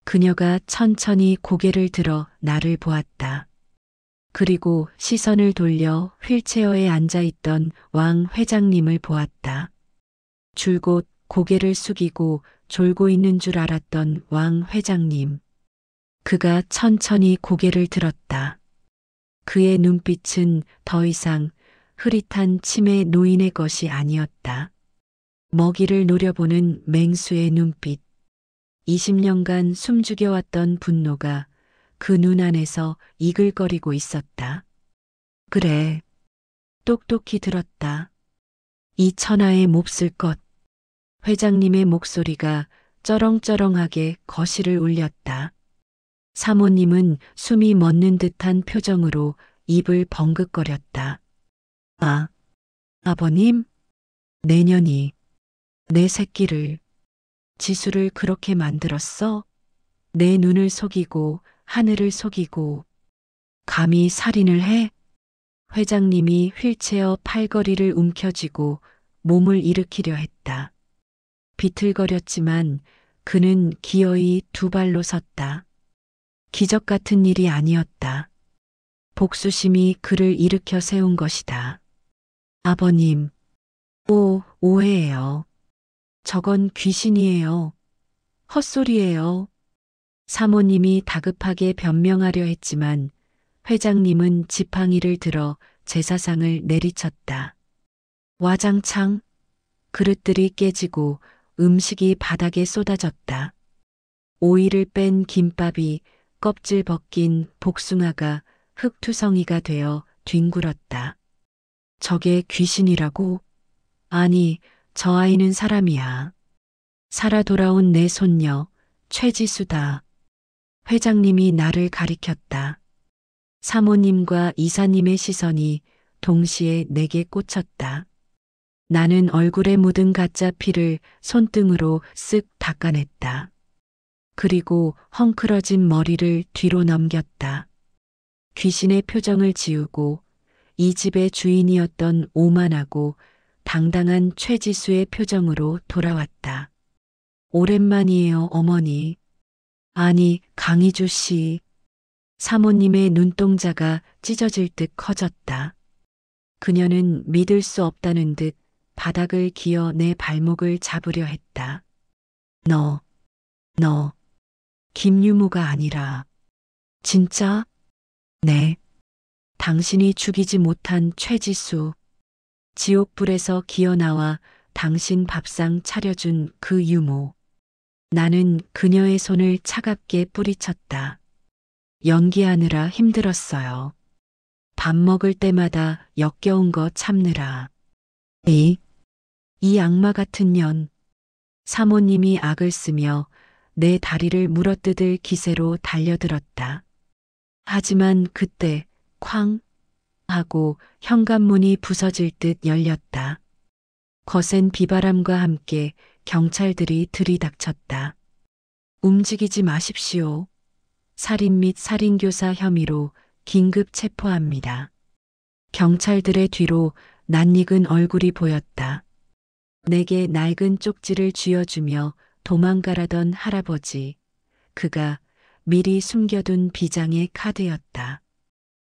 A: 그녀가 천천히 고개를 들어 나를 보았다. 그리고 시선을 돌려 휠체어에 앉아있던 왕 회장님을 보았다. 줄곧 고개를 숙이고 졸고 있는 줄 알았던 왕 회장님. 그가 천천히 고개를 들었다. 그의 눈빛은 더 이상 흐릿한 치매 노인의 것이 아니었다. 먹이를 노려보는 맹수의 눈빛. 20년간 숨죽여왔던 분노가 그 눈 안에서 이글거리고 있었다. 그래, 똑똑히 들었다. 이 천하의 몹쓸 것. 회장님의 목소리가 쩌렁쩌렁하게 거실을 울렸다. 사모님은 숨이 멎는 듯한 표정으로 입을 벙긋거렸다. 아, 아버님? 내년이 내 새끼를, 지수를 그렇게 만들었어? 내 눈을 속이고 하늘을 속이고 감히 살인을 해? 회장님이 휠체어 팔걸이를 움켜쥐고 몸을 일으키려 했다. 비틀거렸지만 그는 기어이 두 발로 섰다. 기적 같은 일이 아니었다. 복수심이 그를 일으켜 세운 것이다. 아버님, 오해예요. 저건 귀신이에요. 헛소리예요. 사모님이 다급하게 변명하려 했지만 회장님은 지팡이를 들어 제사상을 내리쳤다. 와장창 그릇들이 깨지고 음식이 바닥에 쏟아졌다. 오이를 뺀 김밥이 껍질 벗긴 복숭아가 흙투성이가 되어 뒹굴었다. 저게 귀신이라고? 아니, 저 아이는 사람이야. 살아 돌아온 내 손녀, 최지수다. 회장님이 나를 가리켰다. 사모님과 이사님의 시선이 동시에 내게 꽂혔다. 나는 얼굴에 묻은 가짜 피를 손등으로 쓱 닦아냈다. 그리고 헝클어진 머리를 뒤로 넘겼다. 귀신의 표정을 지우고 이 집의 주인이었던 오만하고 당당한 최지수의 표정으로 돌아왔다. 오랜만이에요, 어머니. 아니, 강희주 씨. 사모님의 눈동자가 찢어질 듯 커졌다. 그녀는 믿을 수 없다는 듯 바닥을 기어 내 발목을 잡으려 했다. 너, 김유무가 아니라. 진짜? 네. 당신이 죽이지 못한 최지수. 지옥불에서 기어나와 당신 밥상 차려준 그 유모. 나는 그녀의 손을 차갑게 뿌리쳤다. 연기하느라 힘들었어요. 밥 먹을 때마다 역겨운 거 참느라. 이 악마 같은 년. 사모님이 악을 쓰며 내 다리를 물어뜯을 기세로 달려들었다. 하지만 그때 쾅 하고 현관문이 부서질 듯 열렸다. 거센 비바람과 함께 경찰들이 들이닥쳤다. 움직이지 마십시오. 살인 및 살인교사 혐의로 긴급 체포합니다. 경찰들의 뒤로 낯익은 얼굴이 보였다. 내게 낡은 쪽지를 쥐어주며 도망가라던 할아버지. 그가 미리 숨겨둔 비장의 카드였다.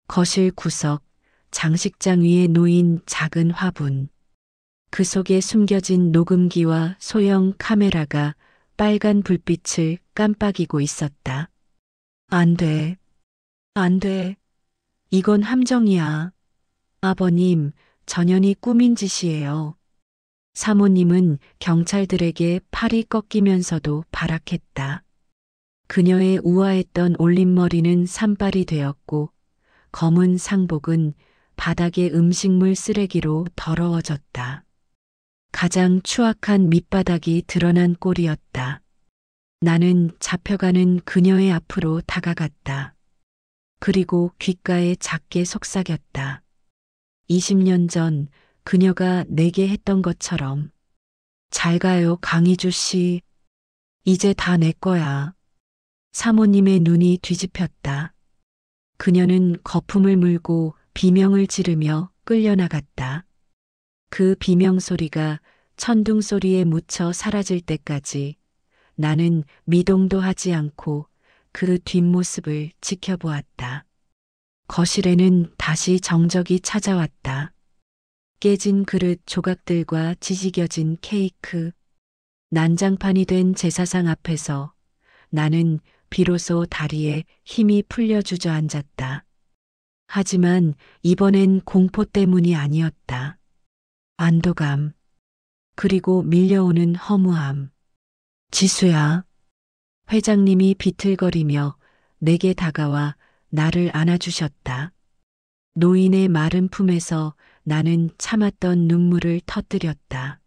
A: 거실 구석, 장식장 위에 놓인 작은 화분. 그 속에 숨겨진 녹음기와 소형 카메라가 빨간 불빛을 깜빡이고 있었다. 안 돼. 안 돼. 이건 함정이야. 아버님, 전현이 꾸민 짓이에요. 사모님은 경찰들에게 팔이 꺾이면서도 발악했다. 그녀의 우아했던 올림머리는 산발이 되었고 검은 상복은 바닥의 음식물 쓰레기로 더러워졌다. 가장 추악한 밑바닥이 드러난 꼴이었다. 나는 잡혀가는 그녀의 앞으로 다가갔다. 그리고 귓가에 작게 속삭였다. 20년 전 그녀가 내게 했던 것처럼. 잘 가요, 강희주 씨. 이제 다 내 거야. 사모님의 눈이 뒤집혔다. 그녀는 거품을 물고 비명을 지르며 끌려나갔다. 그 비명 소리가 천둥 소리에 묻혀 사라질 때까지 나는 미동도 하지 않고 그 뒷모습을 지켜보았다. 거실에는 다시 정적이 찾아왔다. 깨진 그릇 조각들과 지지겨진 케이크, 난장판이 된 제사상 앞에서 나는 비로소 다리에 힘이 풀려 주저앉았다. 하지만 이번엔 공포 때문이 아니었다. 안도감, 그리고 밀려오는 허무함. 지수야. 회장님이 비틀거리며 내게 다가와 나를 안아주셨다. 노인의 마른 품에서 나는 참았던 눈물을 터뜨렸다.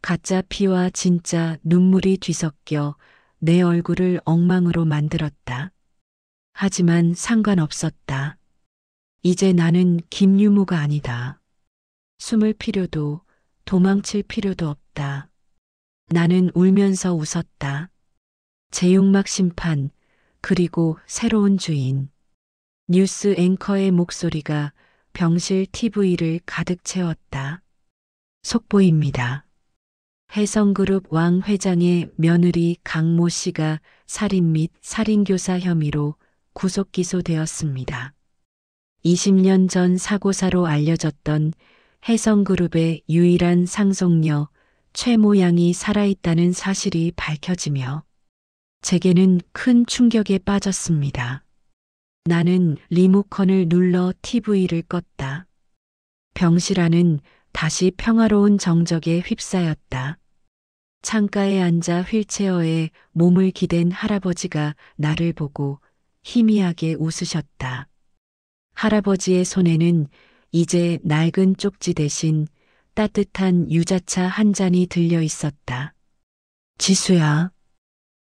A: 가짜 피와 진짜 눈물이 뒤섞여 내 얼굴을 엉망으로 만들었다. 하지만 상관없었다. 이제 나는 김유모가 아니다. 숨을 필요도 도망칠 필요도 없다. 나는 울면서 웃었다. 제육막 심판, 그리고 새로운 주인. 뉴스 앵커의 목소리가 병실 TV를 가득 채웠다. 속보입니다. 해성그룹 왕 회장의 며느리 강모 씨가 살인 및 살인교사 혐의로 구속 기소되었습니다. 20년 전 사고사로 알려졌던 해성그룹의 유일한 상속녀 최모 양이 살아있다는 사실이 밝혀지며 제게는 큰 충격에 빠졌습니다. 나는 리모컨을 눌러 TV를 껐다. 병실 안은 다시 평화로운 정적에 휩싸였다. 창가에 앉아 휠체어에 몸을 기댄 할아버지가 나를 보고 희미하게 웃으셨다. 할아버지의 손에는 이제 낡은 쪽지 대신 따뜻한 유자차 한 잔이 들려 있었다. 지수야,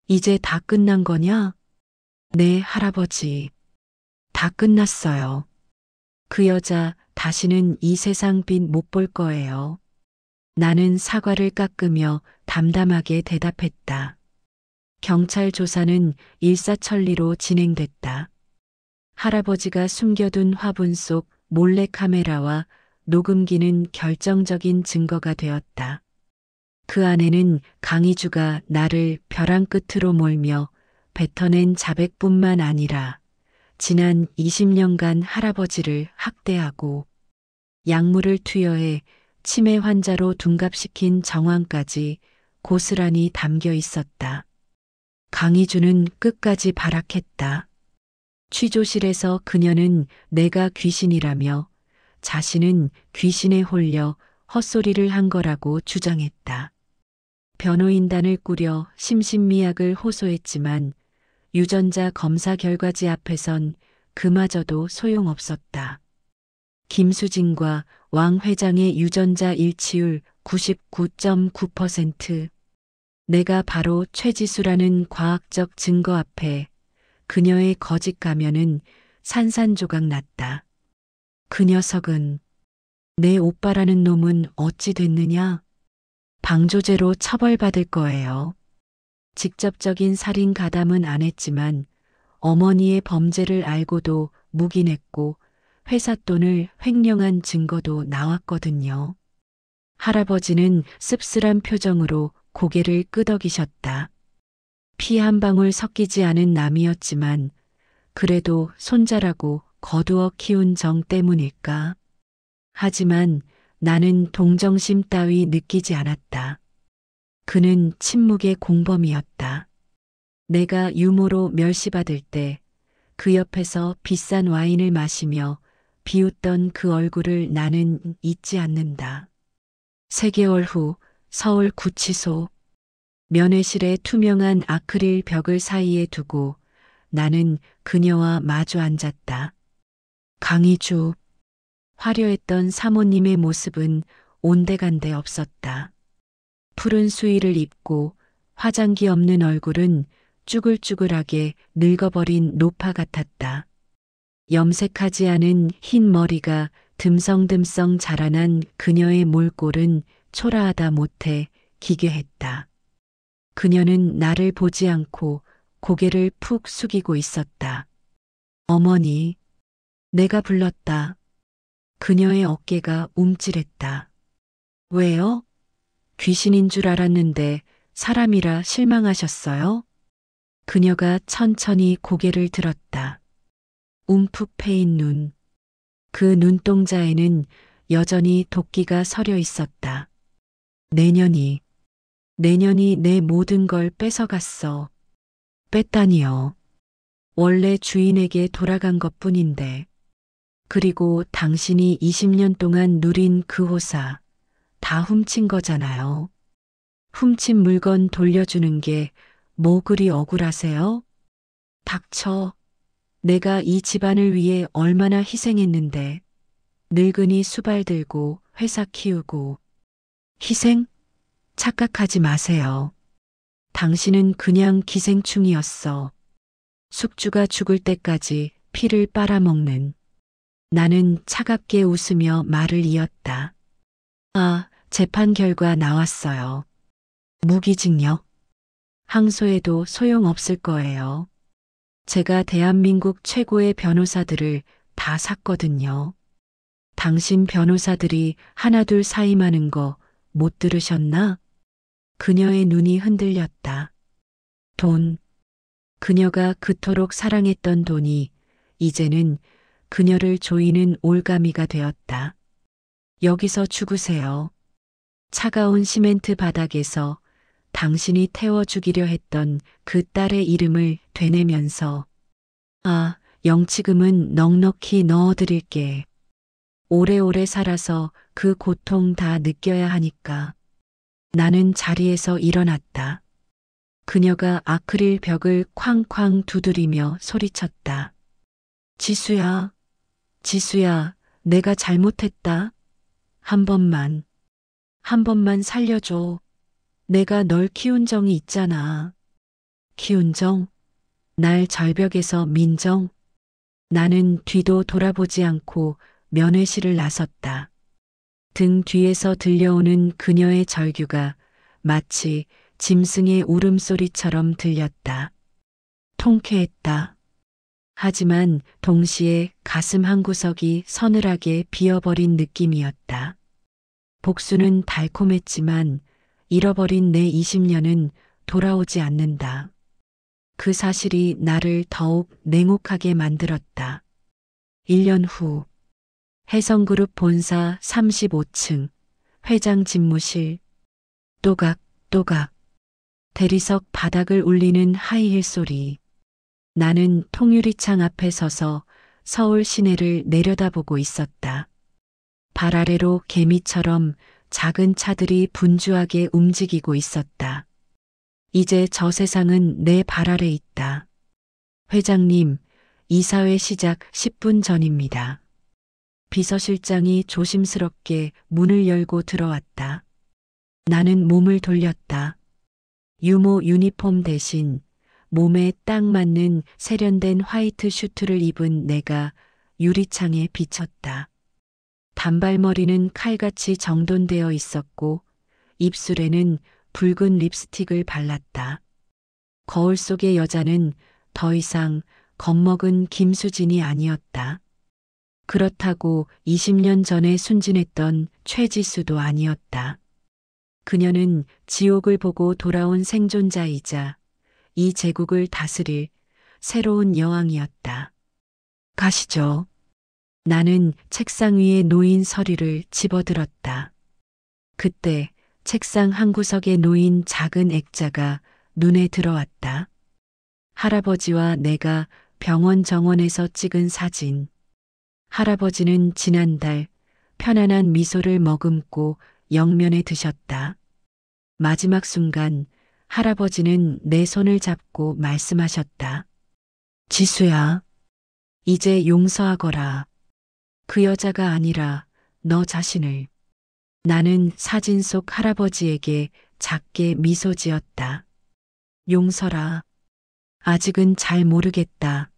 A: 이제 다 끝난 거냐? 네, 할아버지. 다 끝났어요. 그 여자 다시는 이 세상 빛 못 볼 거예요. 나는 사과를 깎으며 담담하게 대답했다. 경찰 조사는 일사천리로 진행됐다. 할아버지가 숨겨둔 화분 속 몰래카메라와 녹음기는 결정적인 증거가 되었다. 그 안에는 강희주가 나를 벼랑 끝으로 몰며 뱉어낸 자백뿐만 아니라 지난 20년간 할아버지를 학대하고 약물을 투여해 치매 환자로 둔갑시킨 정황까지 고스란히 담겨 있었다. 강희주는 끝까지 발악했다. 취조실에서 그녀는 내가 귀신이라며 자신은 귀신에 홀려 헛소리를 한 거라고 주장했다. 변호인단을 꾸려 심신미약을 호소했지만 유전자 검사 결과지 앞에선 그마저도 소용없었다. 김수진과 왕 회장의 유전자 일치율 99.9%. 내가 바로 최지수라는 과학적 증거 앞에 그녀의 거짓 가면은 산산조각 났다. 그 녀석은 내 오빠라는 놈은 어찌 됐느냐? 방조제로 처벌받을 거예요. 직접적인 살인 가담은 안 했지만 어머니의 범죄를 알고도 묵인했고 회사 돈을 횡령한 증거도 나왔거든요. 할아버지는 씁쓸한 표정으로 고개를 끄덕이셨다. 피 한 방울 섞이지 않은 남이었지만 그래도 손자라고 거두어 키운 정 때문일까? 하지만 나는 동정심 따위 느끼지 않았다. 그는 침묵의 공범이었다. 내가 유모로 멸시받을 때 그 옆에서 비싼 와인을 마시며 비웃던 그 얼굴을 나는 잊지 않는다. 3개월 후 서울 구치소. 면회실에 투명한 아크릴 벽을 사이에 두고 나는 그녀와 마주 앉았다. 강희주. 화려했던 사모님의 모습은 온데간데 없었다. 푸른 수의를 입고 화장기 없는 얼굴은 쭈글쭈글하게 늙어버린 노파 같았다. 염색하지 않은 흰 머리가 듬성듬성 자라난 그녀의 몰골은 초라하다 못해 기괴했다. 그녀는 나를 보지 않고 고개를 푹 숙이고 있었다. 어머니, 내가 불렀다. 그녀의 어깨가 움찔했다. 왜요? 귀신인 줄 알았는데 사람이라 실망하셨어요? 그녀가 천천히 고개를 들었다. 움푹 패인 눈. 그 눈동자에는 여전히 도끼가 서려 있었다. 내년이 내 모든 걸 뺏어갔어. 뺐다니요. 원래 주인에게 돌아간 것뿐인데. 그리고 당신이 20년 동안 누린 그 호사 다 훔친 거잖아요. 훔친 물건 돌려주는 게 뭐 그리 억울하세요? 닥쳐. 내가 이 집안을 위해 얼마나 희생했는데. 늙은이 수발 들고 회사 키우고. 희생? 착각하지 마세요. 당신은 그냥 기생충이었어. 숙주가 죽을 때까지 피를 빨아먹는. 나는 차갑게 웃으며 말을 이었다. 아, 재판 결과 나왔어요. 무기징역. 항소해도 소용없을 거예요. 제가 대한민국 최고의 변호사들을 다 샀거든요. 당신 변호사들이 하나둘 사임하는 거 못 들으셨나? 그녀의 눈이 흔들렸다. 돈. 그녀가 그토록 사랑했던 돈이 이제는 그녀를 조이는 올가미가 되었다. 여기서 죽으세요. 차가운 시멘트 바닥에서 당신이 태워 죽이려 했던 그 딸의 이름을 되뇌면서 아, 영치금은 넉넉히 넣어드릴게. 오래오래 살아서 그 고통 다 느껴야 하니까. 나는 자리에서 일어났다. 그녀가 아크릴 벽을 쾅쾅 두드리며 소리쳤다. 지수야, 지수야, 내가 잘못했다. 한 번만 살려줘. 내가 널 키운 정이 있잖아. 키운 정? 날 절벽에서 민정? 나는 뒤도 돌아보지 않고 면회실을 나섰다. 등 뒤에서 들려오는 그녀의 절규가 마치 짐승의 울음소리처럼 들렸다. 통쾌했다. 하지만 동시에 가슴 한구석이 서늘하게 비어버린 느낌이었다. 복수는 달콤했지만 잃어버린 내 20년은 돌아오지 않는다. 그 사실이 나를 더욱 냉혹하게 만들었다. 1년 후 해성그룹 본사 35층 회장 집무실 또각또각 대리석 바닥을 울리는 하이힐 소리. 나는 통유리창 앞에 서서 서울 시내를 내려다보고 있었다. 발 아래로 개미처럼 작은 차들이 분주하게 움직이고 있었다. 이제 저 세상은 내 발 아래 있다. 회장님, 이사회 시작 10분 전입니다. 비서실장이 조심스럽게 문을 열고 들어왔다. 나는 몸을 돌렸다. 유모 유니폼 대신 몸에 딱 맞는 세련된 화이트 슈트를 입은 내가 유리창에 비쳤다. 단발머리는 칼같이 정돈되어 있었고 입술에는 붉은 립스틱을 발랐다. 거울 속의 여자는 더 이상 겁먹은 김수진이 아니었다. 그렇다고 20년 전에 순진했던 최지수도 아니었다. 그녀는 지옥을 보고 돌아온 생존자이자 이 제국을 다스릴 새로운 여왕이었다. 가시죠. 나는 책상 위에 놓인 서류를 집어들었다. 그때 책상 한 구석에 놓인 작은 액자가 눈에 들어왔다. 할아버지와 내가 병원 정원에서 찍은 사진. 할아버지는 지난달 편안한 미소를 머금고 영면에 드셨다. 마지막 순간 할아버지는 내 손을 잡고 말씀하셨다. 지수야, 이제 용서하거라. 그 여자가 아니라 너 자신을. 나는 사진 속 할아버지에게 작게 미소 지었다. 용서라. 아직은 잘 모르겠다.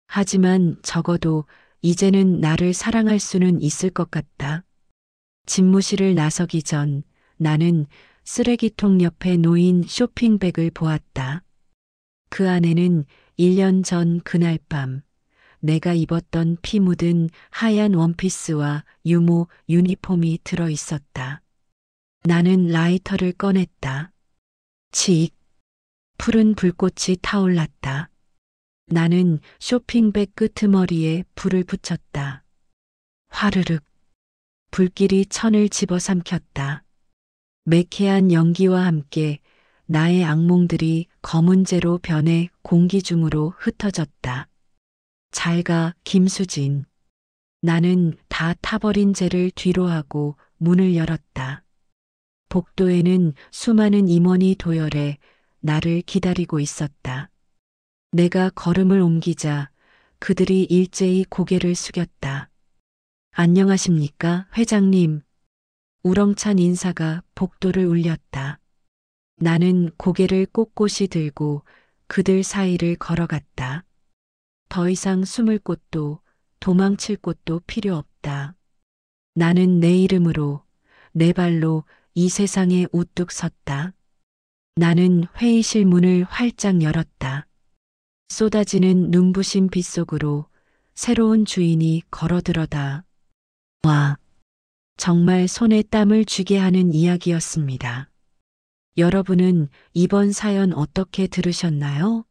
A: 하지만 적어도 이제는 나를 사랑할 수는 있을 것 같다. 집무실을 나서기 전 나는 쓰레기통 옆에 놓인 쇼핑백을 보았다. 그 안에는 1년 전 그날 밤 내가 입었던 피 묻은 하얀 원피스와 유모 유니폼이 들어 있었다. 나는 라이터를 꺼냈다. 칙. 푸른 불꽃이 타올랐다. 나는 쇼핑백 끄트머리에 불을 붙였다. 화르륵. 불길이 천을 집어삼켰다. 매캐한 연기와 함께 나의 악몽들이 검은 재로 변해 공기 중으로 흩어졌다. 잘 가, 김수진. 나는 다 타버린 재를 뒤로하고 문을 열었다. 복도에는 수많은 임원이 도열해 나를 기다리고 있었다. 내가 걸음을 옮기자 그들이 일제히 고개를 숙였다. 안녕하십니까, 회장님. 우렁찬 인사가 복도를 울렸다. 나는 고개를 꼿꼿이 들고 그들 사이를 걸어갔다. 더 이상 숨을 곳도 도망칠 곳도 필요 없다. 나는 내 이름으로 내 발로 이 세상에 우뚝 섰다. 나는 회의실 문을 활짝 열었다. 쏟아지는 눈부신 빛 속으로 새로운 주인이 걸어들어다. 와, 정말 손에 땀을 쥐게 하는 이야기였습니다. 여러분은 이번 사연 어떻게 들으셨나요?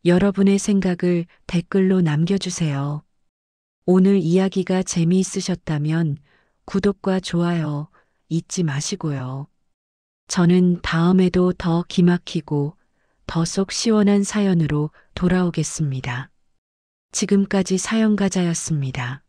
A: 여러분의 생각을 댓글로 남겨주세요. 오늘 이야기가 재미있으셨다면 구독과 좋아요 잊지 마시고요. 저는 다음에도 더 기막히고 더 속 시원한 사연으로 돌아오겠습니다. 지금까지 사연가자였습니다.